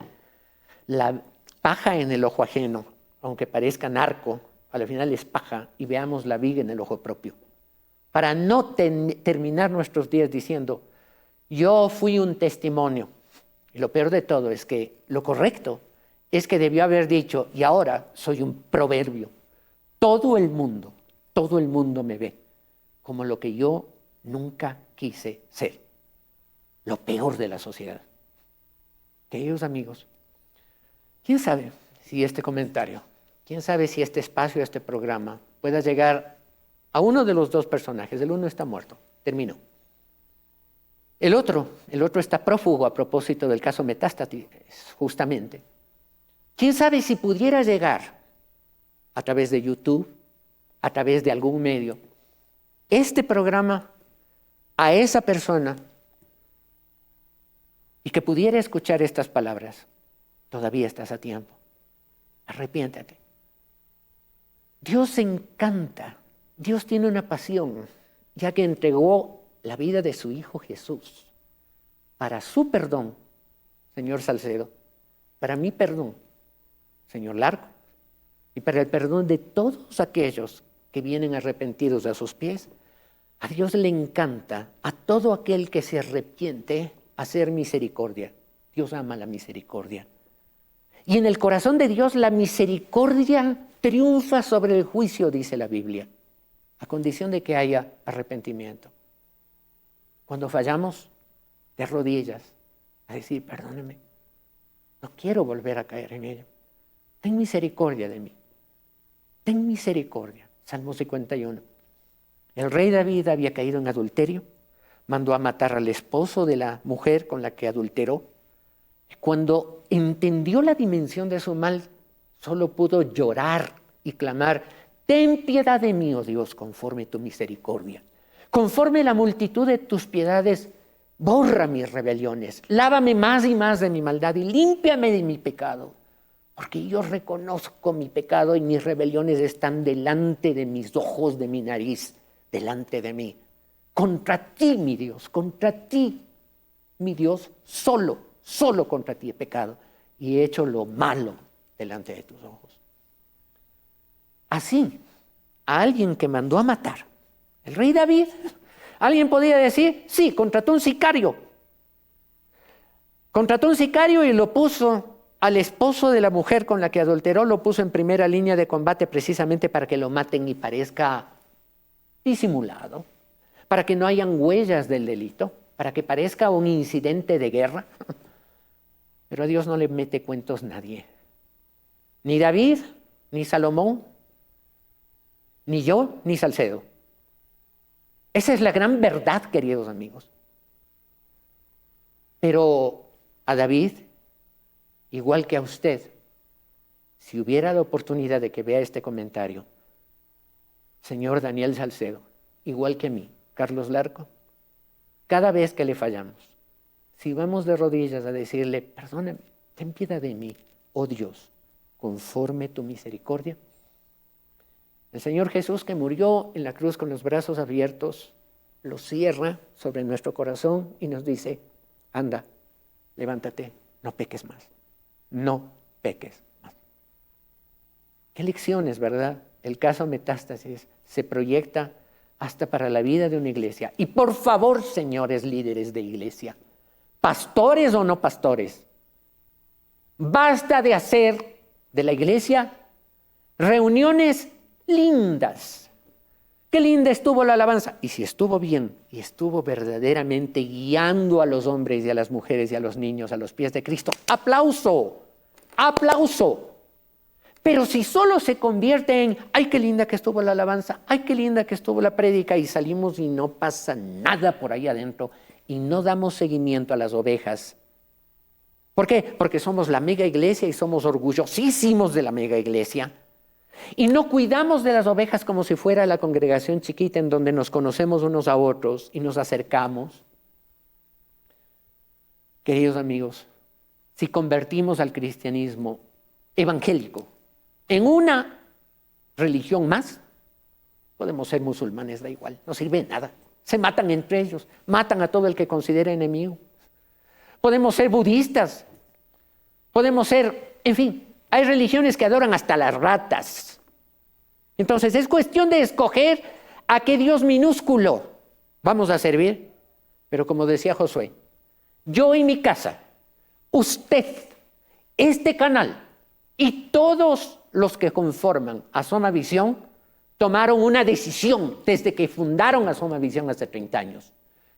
la paja en el ojo ajeno, aunque parezca narco, al final es paja, y veamos la viga en el ojo propio. Para no terminar nuestros días diciendo, yo fui un testimonio. Y lo peor de todo es que lo correcto es que debió haber dicho, y ahora soy un proverbio. Todo el mundo me ve como lo que yo nunca quise ser. Lo peor de la sociedad. Queridos amigos, ¿quién sabe si este comentario, quién sabe si este espacio, este programa pueda llegar a uno de los dos personajes? El uno está muerto, terminó. El otro está prófugo a propósito del caso Metástasis, justamente. ¿Quién sabe si pudiera llegar a través de YouTube, a través de algún medio, este programa a esa persona y que pudiera escuchar estas palabras? Todavía estás a tiempo. Arrepiéntate. Dios se encanta. Dios tiene una pasión, ya que entregó la vida de su Hijo Jesús para su perdón, señor Salcedo, para mi perdón, señor Larco, y para el perdón de todos aquellos que vienen arrepentidos a sus pies. A Dios le encanta, a todo aquel que se arrepiente, hacer misericordia. Dios ama la misericordia. Y en el corazón de Dios la misericordia triunfa sobre el juicio, dice la Biblia, a condición de que haya arrepentimiento. Cuando fallamos, de rodillas, a decir, perdóneme, no quiero volver a caer en ello. Ten misericordia de mí. Ten misericordia. Salmo 51. El rey David había caído en adulterio, mandó a matar al esposo de la mujer con la que adulteró. Cuando entendió la dimensión de su mal, solo pudo llorar y clamar, ten piedad de mí, oh Dios, conforme tu misericordia. Conforme la multitud de tus piedades, borra mis rebeliones, lávame más y más de mi maldad y límpiame de mi pecado. Porque yo reconozco mi pecado y mis rebeliones están delante de mis ojos, de mi nariz, delante de mí. Contra ti, mi Dios, contra ti, mi Dios, solo contra ti he pecado y he hecho lo malo delante de tus ojos. Así, a alguien que mandó a matar, el rey David, alguien podía decir, sí, contrató un sicario. Contrató un sicario y lo puso al esposo de la mujer con la que adulteró, lo puso en primera línea de combate precisamente para que lo maten y parezca disimulado, para que no hayan huellas del delito, para que parezca un incidente de guerra. Pero a Dios no le mete cuentos nadie. Ni David, ni Salomón, ni yo, ni Salcedo. Esa es la gran verdad, queridos amigos. Pero a David, igual que a usted, si hubiera la oportunidad de que vea este comentario, señor Daniel Salcedo, igual que a mí, Carlos Larco, cada vez que le fallamos, si vamos de rodillas a decirle, perdóname, ten piedad de mí, oh Dios, conforme tu misericordia. El Señor Jesús, que murió en la cruz con los brazos abiertos, lo cierra sobre nuestro corazón y nos dice, anda, levántate, no peques más. No peques más. Qué lecciones, ¿verdad? El caso Metástasis se proyecta hasta para la vida de una iglesia. Y por favor, señores líderes de iglesia, pastores o no pastores, basta de hacer de la iglesia reuniones lindas. Qué linda estuvo la alabanza. Y si estuvo bien y estuvo verdaderamente guiando a los hombres y a las mujeres y a los niños a los pies de Cristo, aplauso, aplauso. Pero si solo se convierte en, ay, qué linda que estuvo la alabanza, ay, qué linda que estuvo la prédica, y salimos y no pasa nada por ahí adentro y no damos seguimiento a las ovejas, ¿Por qué? Porque somos la mega iglesia y somos orgullosísimos de la mega iglesia. Y no cuidamos de las ovejas como si fuera la congregación chiquita en donde nos conocemos unos a otros y nos acercamos. Queridos amigos, si convertimos al cristianismo evangélico en una religión más, podemos ser musulmanes, da igual, no sirve de nada. Se matan entre ellos, matan a todo el que considera enemigo. Podemos ser budistas, podemos ser, en fin, hay religiones que adoran hasta las ratas. Entonces es cuestión de escoger a qué Dios minúsculo vamos a servir. Pero como decía Josué, yo y mi casa, usted, este canal y todos los que conforman Asoma Visión tomaron una decisión desde que fundaron Asoma Visión hace 30 años.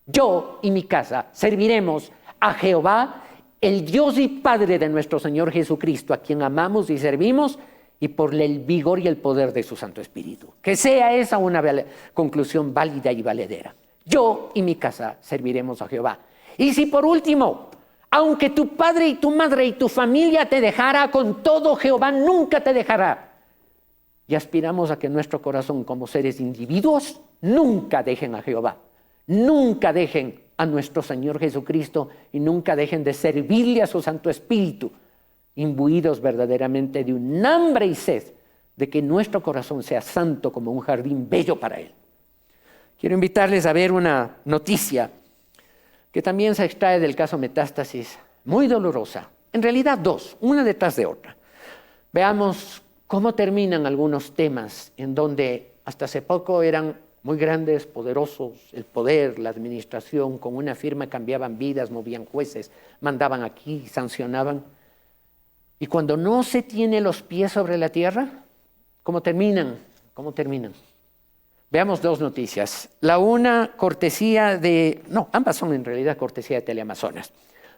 Yo y mi casa serviremos a Jehová, el Dios y Padre de nuestro Señor Jesucristo, a quien amamos y servimos, y por el vigor y el poder de su Santo Espíritu. Que sea esa una conclusión válida y valedera. Yo y mi casa serviremos a Jehová. Y si por último, aunque tu padre y tu madre y tu familia te dejara, con todo Jehová nunca te dejará. Y aspiramos a que nuestro corazón como seres individuos nunca dejen a Jehová, nunca dejen a nuestro Señor Jesucristo y nunca dejen de servirle a su Santo Espíritu, imbuidos verdaderamente de un hambre y sed de que nuestro corazón sea santo como un jardín bello para Él. Quiero invitarles a ver una noticia que también se extrae del caso Metástasis, muy dolorosa. En realidad dos, una detrás de otra. Veamos cómo terminan algunos temas en donde hasta hace poco eran muy grandes, poderosos, el poder, la administración, con una firma cambiaban vidas, movían jueces, mandaban aquí, sancionaban. Y cuando no se tiene los pies sobre la tierra, ¿cómo terminan? ¿Cómo terminan? Veamos dos noticias. La una, cortesía de... No, ambas son en realidad cortesía de Teleamazonas.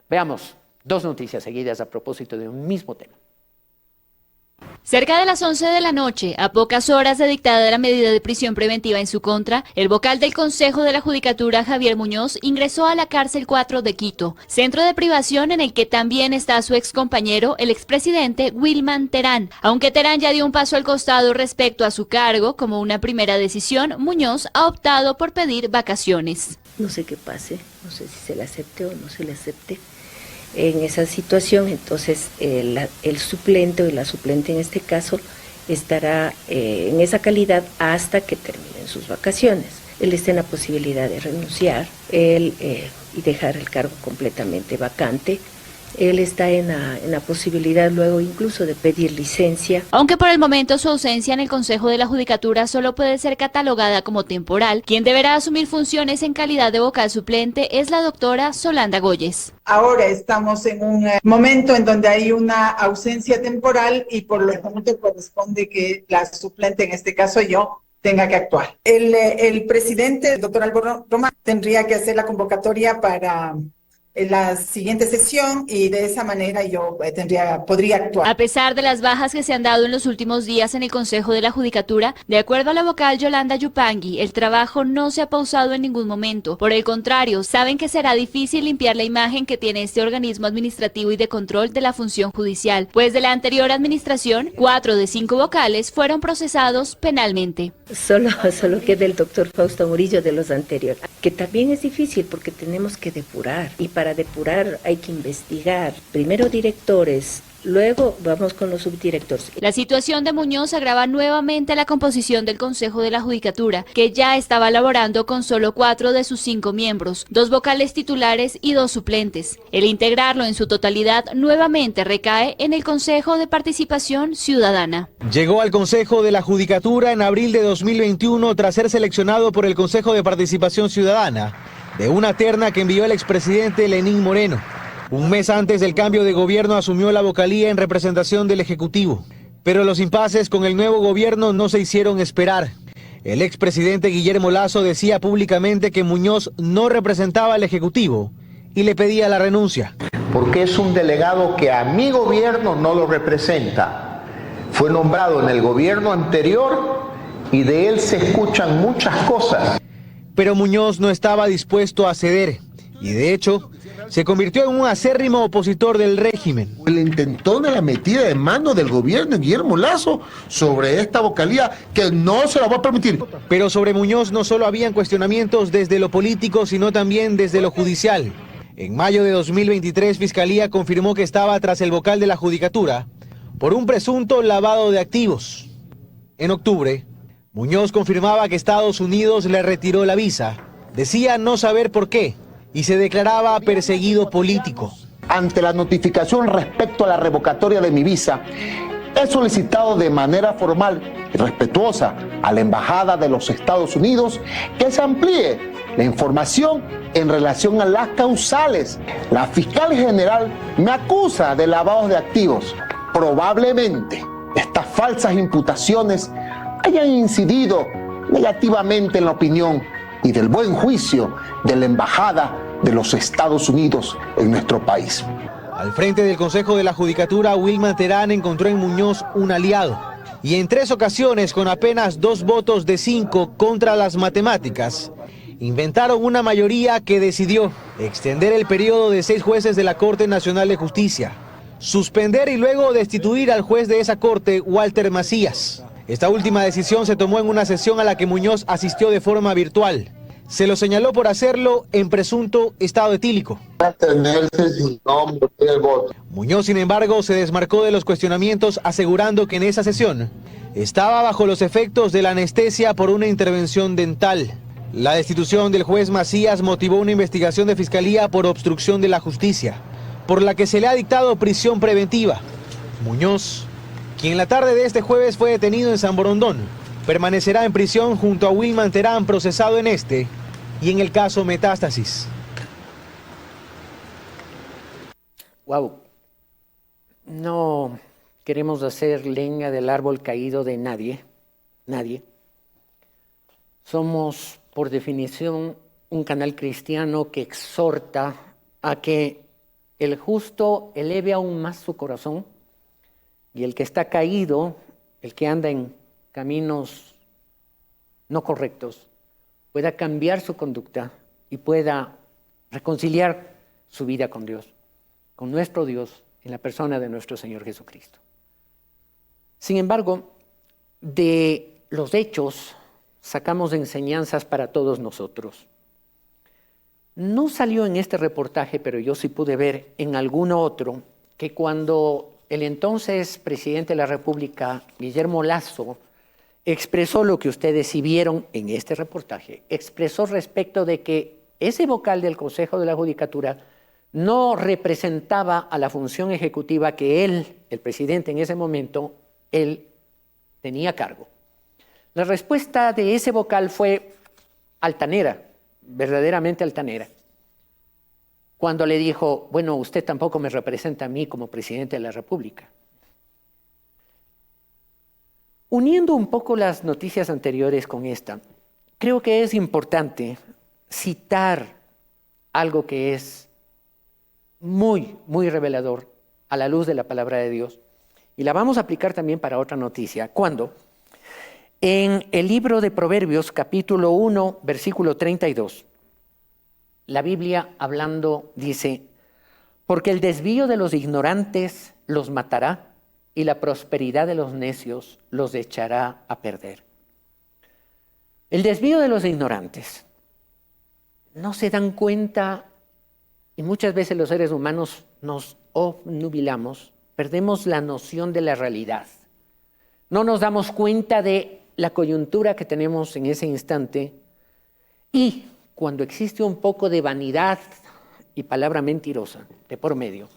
Veamos dos noticias seguidas a propósito de un mismo tema. Cerca de las 11 de la noche, a pocas horas de dictada la medida de prisión preventiva en su contra, el vocal del Consejo de la Judicatura, Javier Muñoz, ingresó a la cárcel 4 de Quito, centro de privación en el que también está su excompañero, el expresidente Wilman Terán. Aunque Terán ya dio un paso al costado respecto a su cargo, como una primera decisión, Muñoz ha optado por pedir vacaciones. No sé qué pase, no sé si se le acepte o no se le acepte. En esa situación, entonces el suplente o la suplente en este caso estará en esa calidad hasta que terminen sus vacaciones. Él está en la posibilidad de renunciar y dejar el cargo completamente vacante. Él está en la posibilidad luego incluso de pedir licencia. Aunque por el momento su ausencia en el Consejo de la Judicatura solo puede ser catalogada como temporal, quien deberá asumir funciones en calidad de vocal suplente es la doctora Solanda Goyes. Ahora estamos en un momento en donde hay una ausencia temporal y por lo tanto corresponde que la suplente, en este caso yo, tenga que actuar. El presidente, el doctor Álvaro Román, tendría que hacer la convocatoria para la siguiente sesión y de esa manera yo podría actuar. A pesar de las bajas que se han dado en los últimos días en el Consejo de la Judicatura, de acuerdo a la vocal Yolanda Yupangui, el trabajo no se ha pausado en ningún momento. Por el contrario, saben que será difícil limpiar la imagen que tiene este organismo administrativo y de control de la función judicial, pues de la anterior administración, 4 de 5 vocales fueron procesados penalmente. Solo queda el doctor Fausto Murillo de los anteriores, que también es difícil porque tenemos que depurar y para depurar hay que investigar, primero directores, luego vamos con los subdirectores. La situación de Muñoz agrava nuevamente la composición del Consejo de la Judicatura, que ya estaba laborando con solo 4 de sus 5 miembros, 2 vocales titulares y 2 suplentes. El integrarlo en su totalidad nuevamente recae en el Consejo de Participación Ciudadana. Llegó al Consejo de la Judicatura en abril de 2021 tras ser seleccionado por el Consejo de Participación Ciudadana, de una terna que envió el expresidente Lenín Moreno. Un mes antes del cambio de gobierno asumió la vocalía en representación del Ejecutivo. Pero los impases con el nuevo gobierno no se hicieron esperar. El expresidente Guillermo Lasso decía públicamente que Muñoz no representaba al Ejecutivo y le pedía la renuncia. Porque es un delegado que a mi gobierno no lo representa. Fue nombrado en el gobierno anterior y de él se escuchan muchas cosas. Pero Muñoz no estaba dispuesto a ceder y de hecho se convirtió en un acérrimo opositor del régimen. El intentón de la metida de mano del gobierno de Guillermo Lasso sobre esta vocalía que no se la va a permitir. Pero sobre Muñoz no solo habían cuestionamientos desde lo político, sino también desde lo judicial. En mayo de 2023, Fiscalía confirmó que estaba tras el vocal de la Judicatura por un presunto lavado de activos. En octubre, Muñoz confirmaba que Estados Unidos le retiró la visa. Decía no saber por qué y se declaraba perseguido político. Ante la notificación respecto a la revocatoria de mi visa, he solicitado de manera formal y respetuosa a la Embajada de los Estados Unidos que se amplíe la información en relación a las causales. La fiscal general me acusa de lavado de activos. Probablemente estas falsas imputaciones hayan incidido negativamente en la opinión y del buen juicio de la Embajada de los Estados Unidos en nuestro país. Al frente del Consejo de la Judicatura, Wilman Terán encontró en Muñoz un aliado. Y en 3 ocasiones, con apenas 2 votos de 5 contra las matemáticas, inventaron una mayoría que decidió extender el periodo de 6 jueces de la Corte Nacional de Justicia, suspender y luego destituir al juez de esa corte, Walter Macías. Esta última decisión se tomó en una sesión a la que Muñoz asistió de forma virtual. Se lo señaló por hacerlo en presunto estado etílico. Muñoz, sin embargo, se desmarcó de los cuestionamientos, asegurando que en esa sesión estaba bajo los efectos de la anestesia por una intervención dental. La destitución del juez Macías motivó una investigación de Fiscalía por obstrucción de la justicia, por la que se le ha dictado prisión preventiva. Muñoz, quien la tarde de este jueves fue detenido en San Borondón, permanecerá en prisión junto a Wilman Terán, procesado en este y en el caso Metástasis. Wow. No queremos hacer leña del árbol caído de nadie. Somos, por definición, un canal cristiano que exhorta a que el justo eleve aún más su corazón y el que está caído, el que anda en caminos no correctos, pueda cambiar su conducta y pueda reconciliar su vida con Dios, con nuestro Dios, en la persona de nuestro Señor Jesucristo. Sin embargo, de los hechos sacamos enseñanzas para todos nosotros. No salió en este reportaje, pero yo sí pude ver en alguno otro, que cuando el entonces presidente de la República, Guillermo Lasso, expresó lo que ustedes sí vieron en este reportaje, expresó respecto de que ese vocal del Consejo de la Judicatura no representaba a la función ejecutiva que él, el presidente en ese momento, él tenía a cargo. La respuesta de ese vocal fue altanera, verdaderamente altanera, cuando le dijo, bueno, usted tampoco me representa a mí como presidente de la República. Uniendo un poco las noticias anteriores con esta, creo que es importante citar algo que es muy, muy revelador a la luz de la palabra de Dios, y la vamos a aplicar también para otra noticia, cuando en el libro de Proverbios, capítulo 1, versículo 32, la Biblia hablando dice, porque el desvío de los ignorantes los matará y la prosperidad de los necios los echará a perder. El desvío de los ignorantes. No se dan cuenta, y muchas veces los seres humanos nos obnubilamos, perdemos la noción de la realidad. No nos damos cuenta de la coyuntura que tenemos en ese instante, y cuando existe un poco de vanidad y palabra mentirosa de por medio,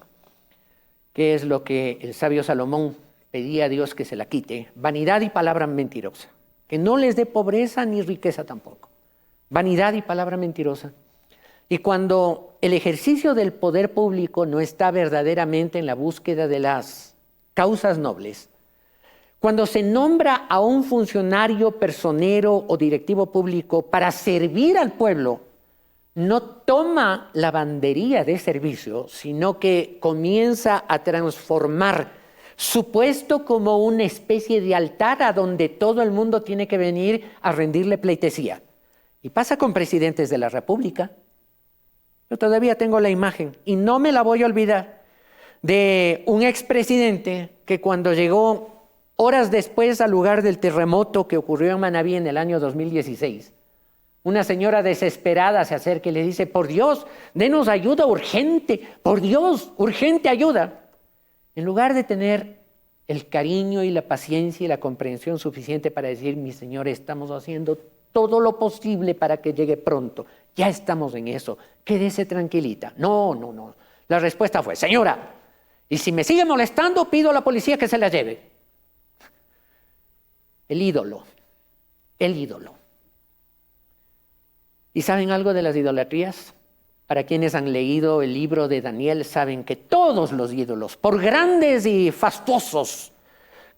que es lo que el sabio Salomón pedía a Dios que se la quite, vanidad y palabra mentirosa, que no les dé pobreza ni riqueza tampoco, vanidad y palabra mentirosa. Y cuando el ejercicio del poder público no está verdaderamente en la búsqueda de las causas nobles, cuando se nombra a un funcionario, personero o directivo público para servir al pueblo, no toma la bandería de servicio, sino que comienza a transformar su puesto como una especie de altar a donde todo el mundo tiene que venir a rendirle pleitesía. Y pasa con presidentes de la República, Yo todavía tengo la imagen y no me la voy a olvidar de un expresidente que cuando llegó horas después al lugar del terremoto que ocurrió en Manabí en el año 2016, una señora desesperada se acerca y le dice: por Dios, denos ayuda urgente, por Dios, urgente ayuda. En lugar de tener el cariño y la paciencia y la comprensión suficiente para decir: mi señora, estamos haciendo todo lo posible para que llegue pronto, ya estamos en eso, quédese tranquilita. No. La respuesta fue: señora, y si me sigue molestando, pido a la policía que se la lleve. El ídolo. ¿Y saben algo de las idolatrías? Para quienes han leído el libro de Daniel, saben que todos los ídolos, por grandes y fastuosos,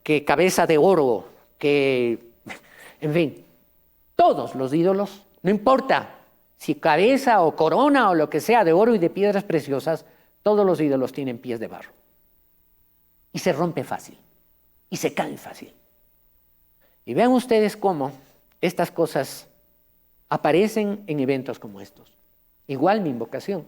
que cabeza de oro, que, en fin, todos los ídolos, no importa si cabeza o corona o lo que sea de oro y de piedras preciosas, todos los ídolos tienen pies de barro. Y se rompe fácil, y se caen fácil. Y vean ustedes cómo estas cosas aparecen en eventos como estos. Igual mi invocación.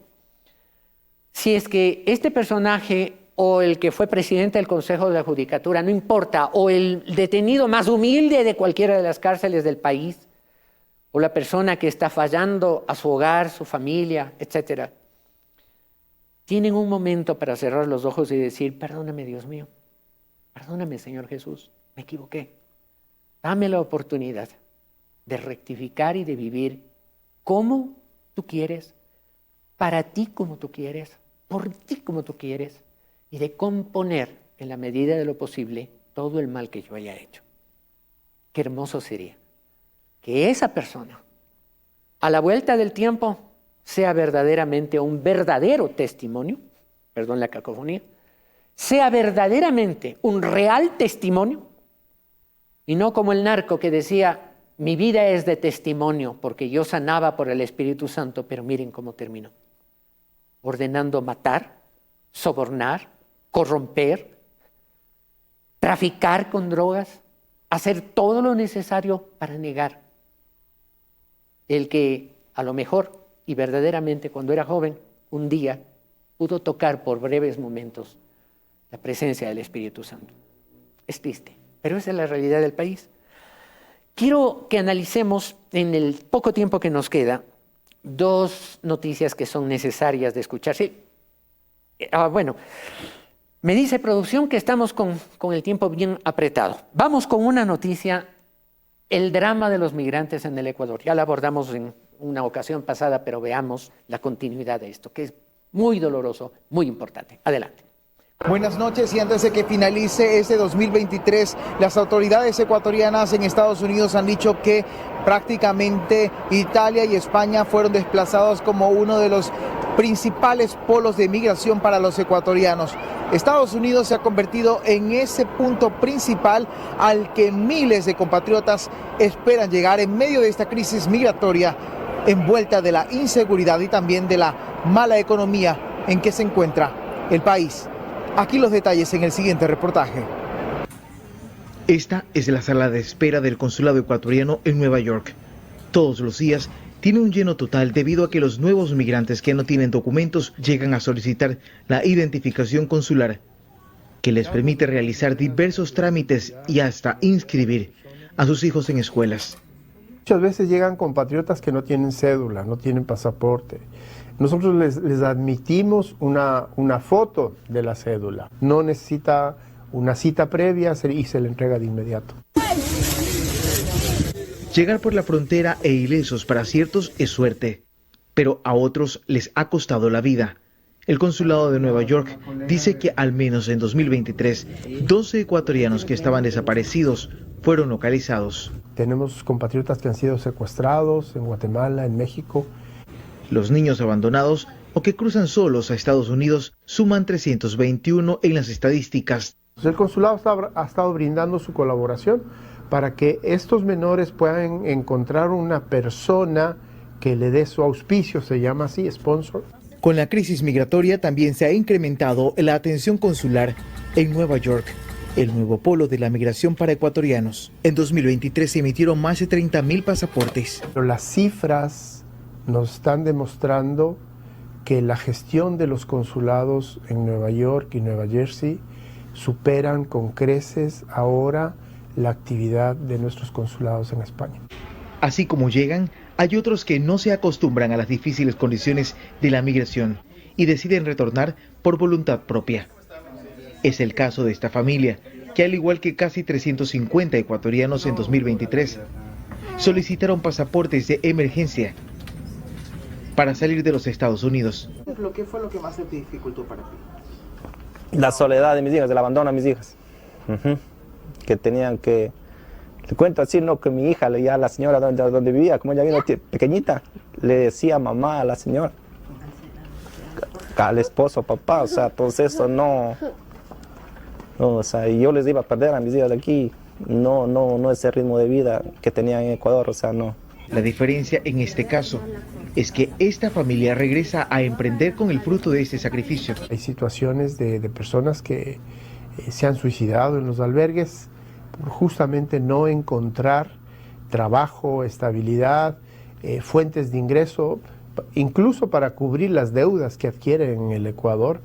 Si es que este personaje o el que fue presidente del Consejo de la Judicatura, no importa, o el detenido más humilde de cualquiera de las cárceles del país, o la persona que está fallando a su hogar, su familia, etc., tienen un momento para cerrar los ojos y decir: perdóname, Dios mío, perdóname, Señor Jesús, me equivoqué. Dame la oportunidad de rectificar y de vivir como tú quieres, para ti como tú quieres, por ti como tú quieres, y de componer en la medida de lo posible todo el mal que yo haya hecho. Qué hermoso sería que esa persona, a la vuelta del tiempo, sea verdaderamente un verdadero testimonio, perdón la cacofonía, sea verdaderamente un real testimonio, y no como el narco que decía: mi vida es de testimonio porque yo sanaba por el Espíritu Santo, pero miren cómo terminó. Ordenando matar, sobornar, corromper, traficar con drogas, hacer todo lo necesario para negar el que a lo mejor y verdaderamente cuando era joven, un día pudo tocar por breves momentos la presencia del Espíritu Santo. Es triste, pero esa es la realidad del país. Quiero que analicemos en el poco tiempo que nos queda dos noticias que son necesarias de escuchar. Sí. Bueno, me dice producción que estamos con el tiempo bien apretado. Vamos con una noticia: el drama de los migrantes en el Ecuador. Ya la abordamos en una ocasión pasada, pero veamos la continuidad de esto, que es muy doloroso, muy importante. Adelante. Buenas noches, y antes de que finalice este 2023, las autoridades ecuatorianas en Estados Unidos han dicho que prácticamente Italia y España fueron desplazados como uno de los principales polos de migración para los ecuatorianos. Estados Unidos se ha convertido en ese punto principal al que miles de compatriotas esperan llegar en medio de esta crisis migratoria, envuelta de la inseguridad y también de la mala economía en que se encuentra el país. Aquí los detalles en el siguiente reportaje. Esta es la sala de espera del consulado ecuatoriano en Nueva York. Todos los días tiene un lleno total debido a que los nuevos migrantes que no tienen documentos llegan a solicitar la identificación consular, que les permite realizar diversos trámites y hasta inscribir a sus hijos en escuelas. Muchas veces llegan compatriotas que no tienen cédula, no tienen pasaporte. Nosotros les admitimos una foto de la cédula. No necesita una cita previa y se le entrega de inmediato. Llegar por la frontera e ilesos para ciertos es suerte, pero a otros les ha costado la vida. El consulado de Nueva York dice que al menos en 2023, 12 ecuatorianos que estaban desaparecidos fueron localizados. Tenemos compatriotas que han sido secuestrados en Guatemala, en México. Los niños abandonados o que cruzan solos a Estados Unidos suman 321 en las estadísticas. El consulado ha estado brindando su colaboración para que estos menores puedan encontrar una persona que le dé su auspicio, se llama así, sponsor. Con la crisis migratoria también se ha incrementado la atención consular en Nueva York, el nuevo polo de la migración para ecuatorianos. En 2023 se emitieron más de 30,000 pasaportes. Pero las cifras nos están demostrando que la gestión de los consulados en Nueva York y Nueva Jersey superan con creces ahora la actividad de nuestros consulados en España. Así como llegan, hay otros que no se acostumbran a las difíciles condiciones de la migración y deciden retornar por voluntad propia. Es el caso de esta familia, que al igual que casi 350 ecuatorianos en 2023, solicitaron pasaportes de emergencia para salir de los Estados Unidos. ¿Qué fue lo que más te dificultó para ti? La soledad de mis hijas, el abandono a mis hijas. Que tenían que... Te cuento así, ¿no? Que mi hija, ya la señora donde vivía, como ella vino pequeñita, le decía mamá a la señora, al esposo, papá, o sea, todo eso no, o sea, y yo les iba a perder a mis hijas de aquí, no ese ritmo de vida que tenía en Ecuador, o sea, no. La diferencia en este caso es que esta familia regresa a emprender con el fruto de este sacrificio. Hay situaciones de personas que se han suicidado en los albergues por justamente no encontrar trabajo, estabilidad, fuentes de ingreso, incluso para cubrir las deudas que adquieren en el Ecuador.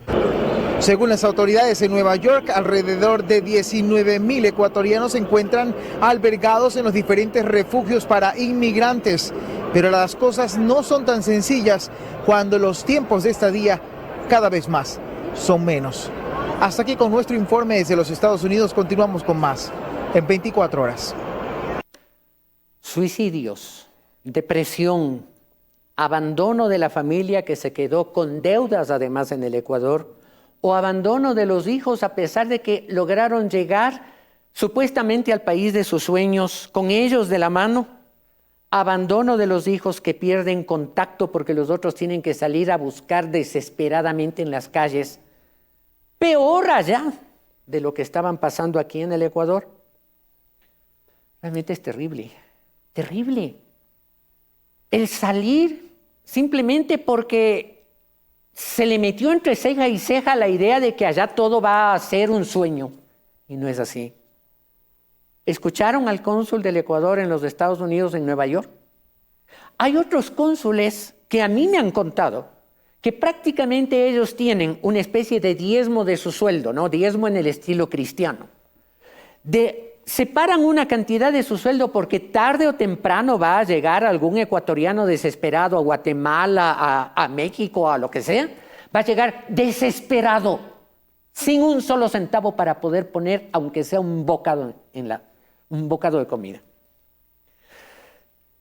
Según las autoridades en Nueva York, alrededor de 19.000 ecuatorianos se encuentran albergados en los diferentes refugios para inmigrantes. Pero las cosas no son tan sencillas cuando los tiempos de estadía cada vez más son menos. Hasta aquí con nuestro informe desde los Estados Unidos. Continuamos con más en 24 horas. Suicidios, depresión, abandono de la familia que se quedó con deudas además en el Ecuador, o abandono de los hijos a pesar de que lograron llegar supuestamente al país de sus sueños con ellos de la mano. Abandono de los hijos que pierden contacto porque los otros tienen que salir a buscar desesperadamente en las calles. Peor allá de lo que estaban pasando aquí en el Ecuador. Realmente es terrible, terrible. El salir simplemente porque se le metió entre ceja y ceja la idea de que allá todo va a ser un sueño. Y no es así. ¿Escucharon al cónsul del Ecuador en los Estados Unidos en Nueva York? Hay otros cónsules que a mí me han contado que prácticamente ellos tienen una especie de diezmo de su sueldo, ¿no? Diezmo en el estilo cristiano. Separan una cantidad de su sueldo porque tarde o temprano va a llegar algún ecuatoriano desesperado a Guatemala, a México, a lo que sea. Va a llegar desesperado, sin un solo centavo para poder poner, aunque sea un bocado de comida.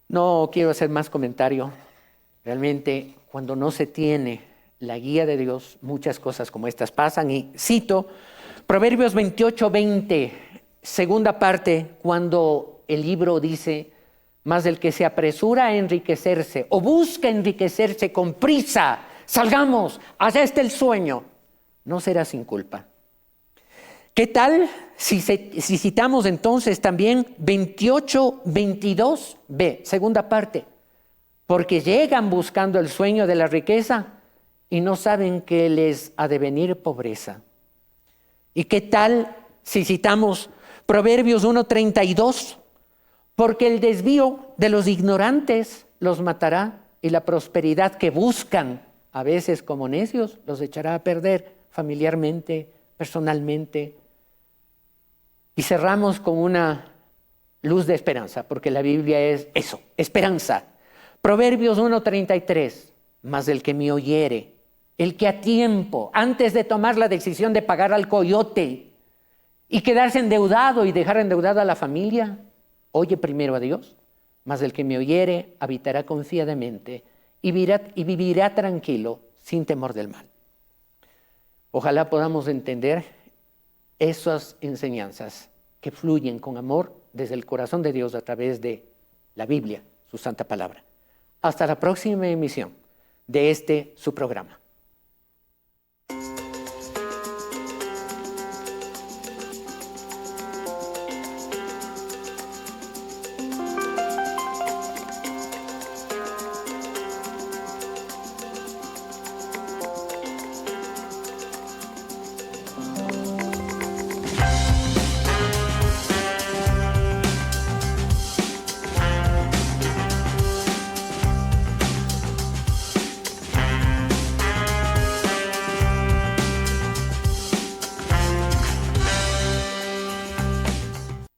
No quiero hacer más comentario. Realmente, cuando no se tiene la guía de Dios, muchas cosas como estas pasan. Y cito Proverbios 28:20, segunda parte, cuando el libro dice: mas el que se apresura a enriquecerse o busca enriquecerse con prisa, salgamos, allá está el sueño, no será sin culpa. ¿Qué tal si citamos entonces también 28:22b, segunda parte? Porque llegan buscando el sueño de la riqueza y no saben que les ha de venir pobreza. ¿Y qué tal si citamos Proverbios 1:32? Porque el desvío de los ignorantes los matará y la prosperidad que buscan, a veces como necios, los echará a perder familiarmente, personalmente. Y cerramos con una luz de esperanza, porque la Biblia es eso, esperanza. Proverbios 1:33, mas el que me oyere, el que a tiempo, antes de tomar la decisión de pagar al coyote y quedarse endeudado y dejar endeudada a la familia, oye primero a Dios, mas el que me oyere habitará confiadamente y vivirá tranquilo sin temor del mal. Ojalá podamos entender esas enseñanzas que fluyen con amor desde el corazón de Dios a través de la Biblia, su santa palabra. Hasta la próxima emisión de su programa.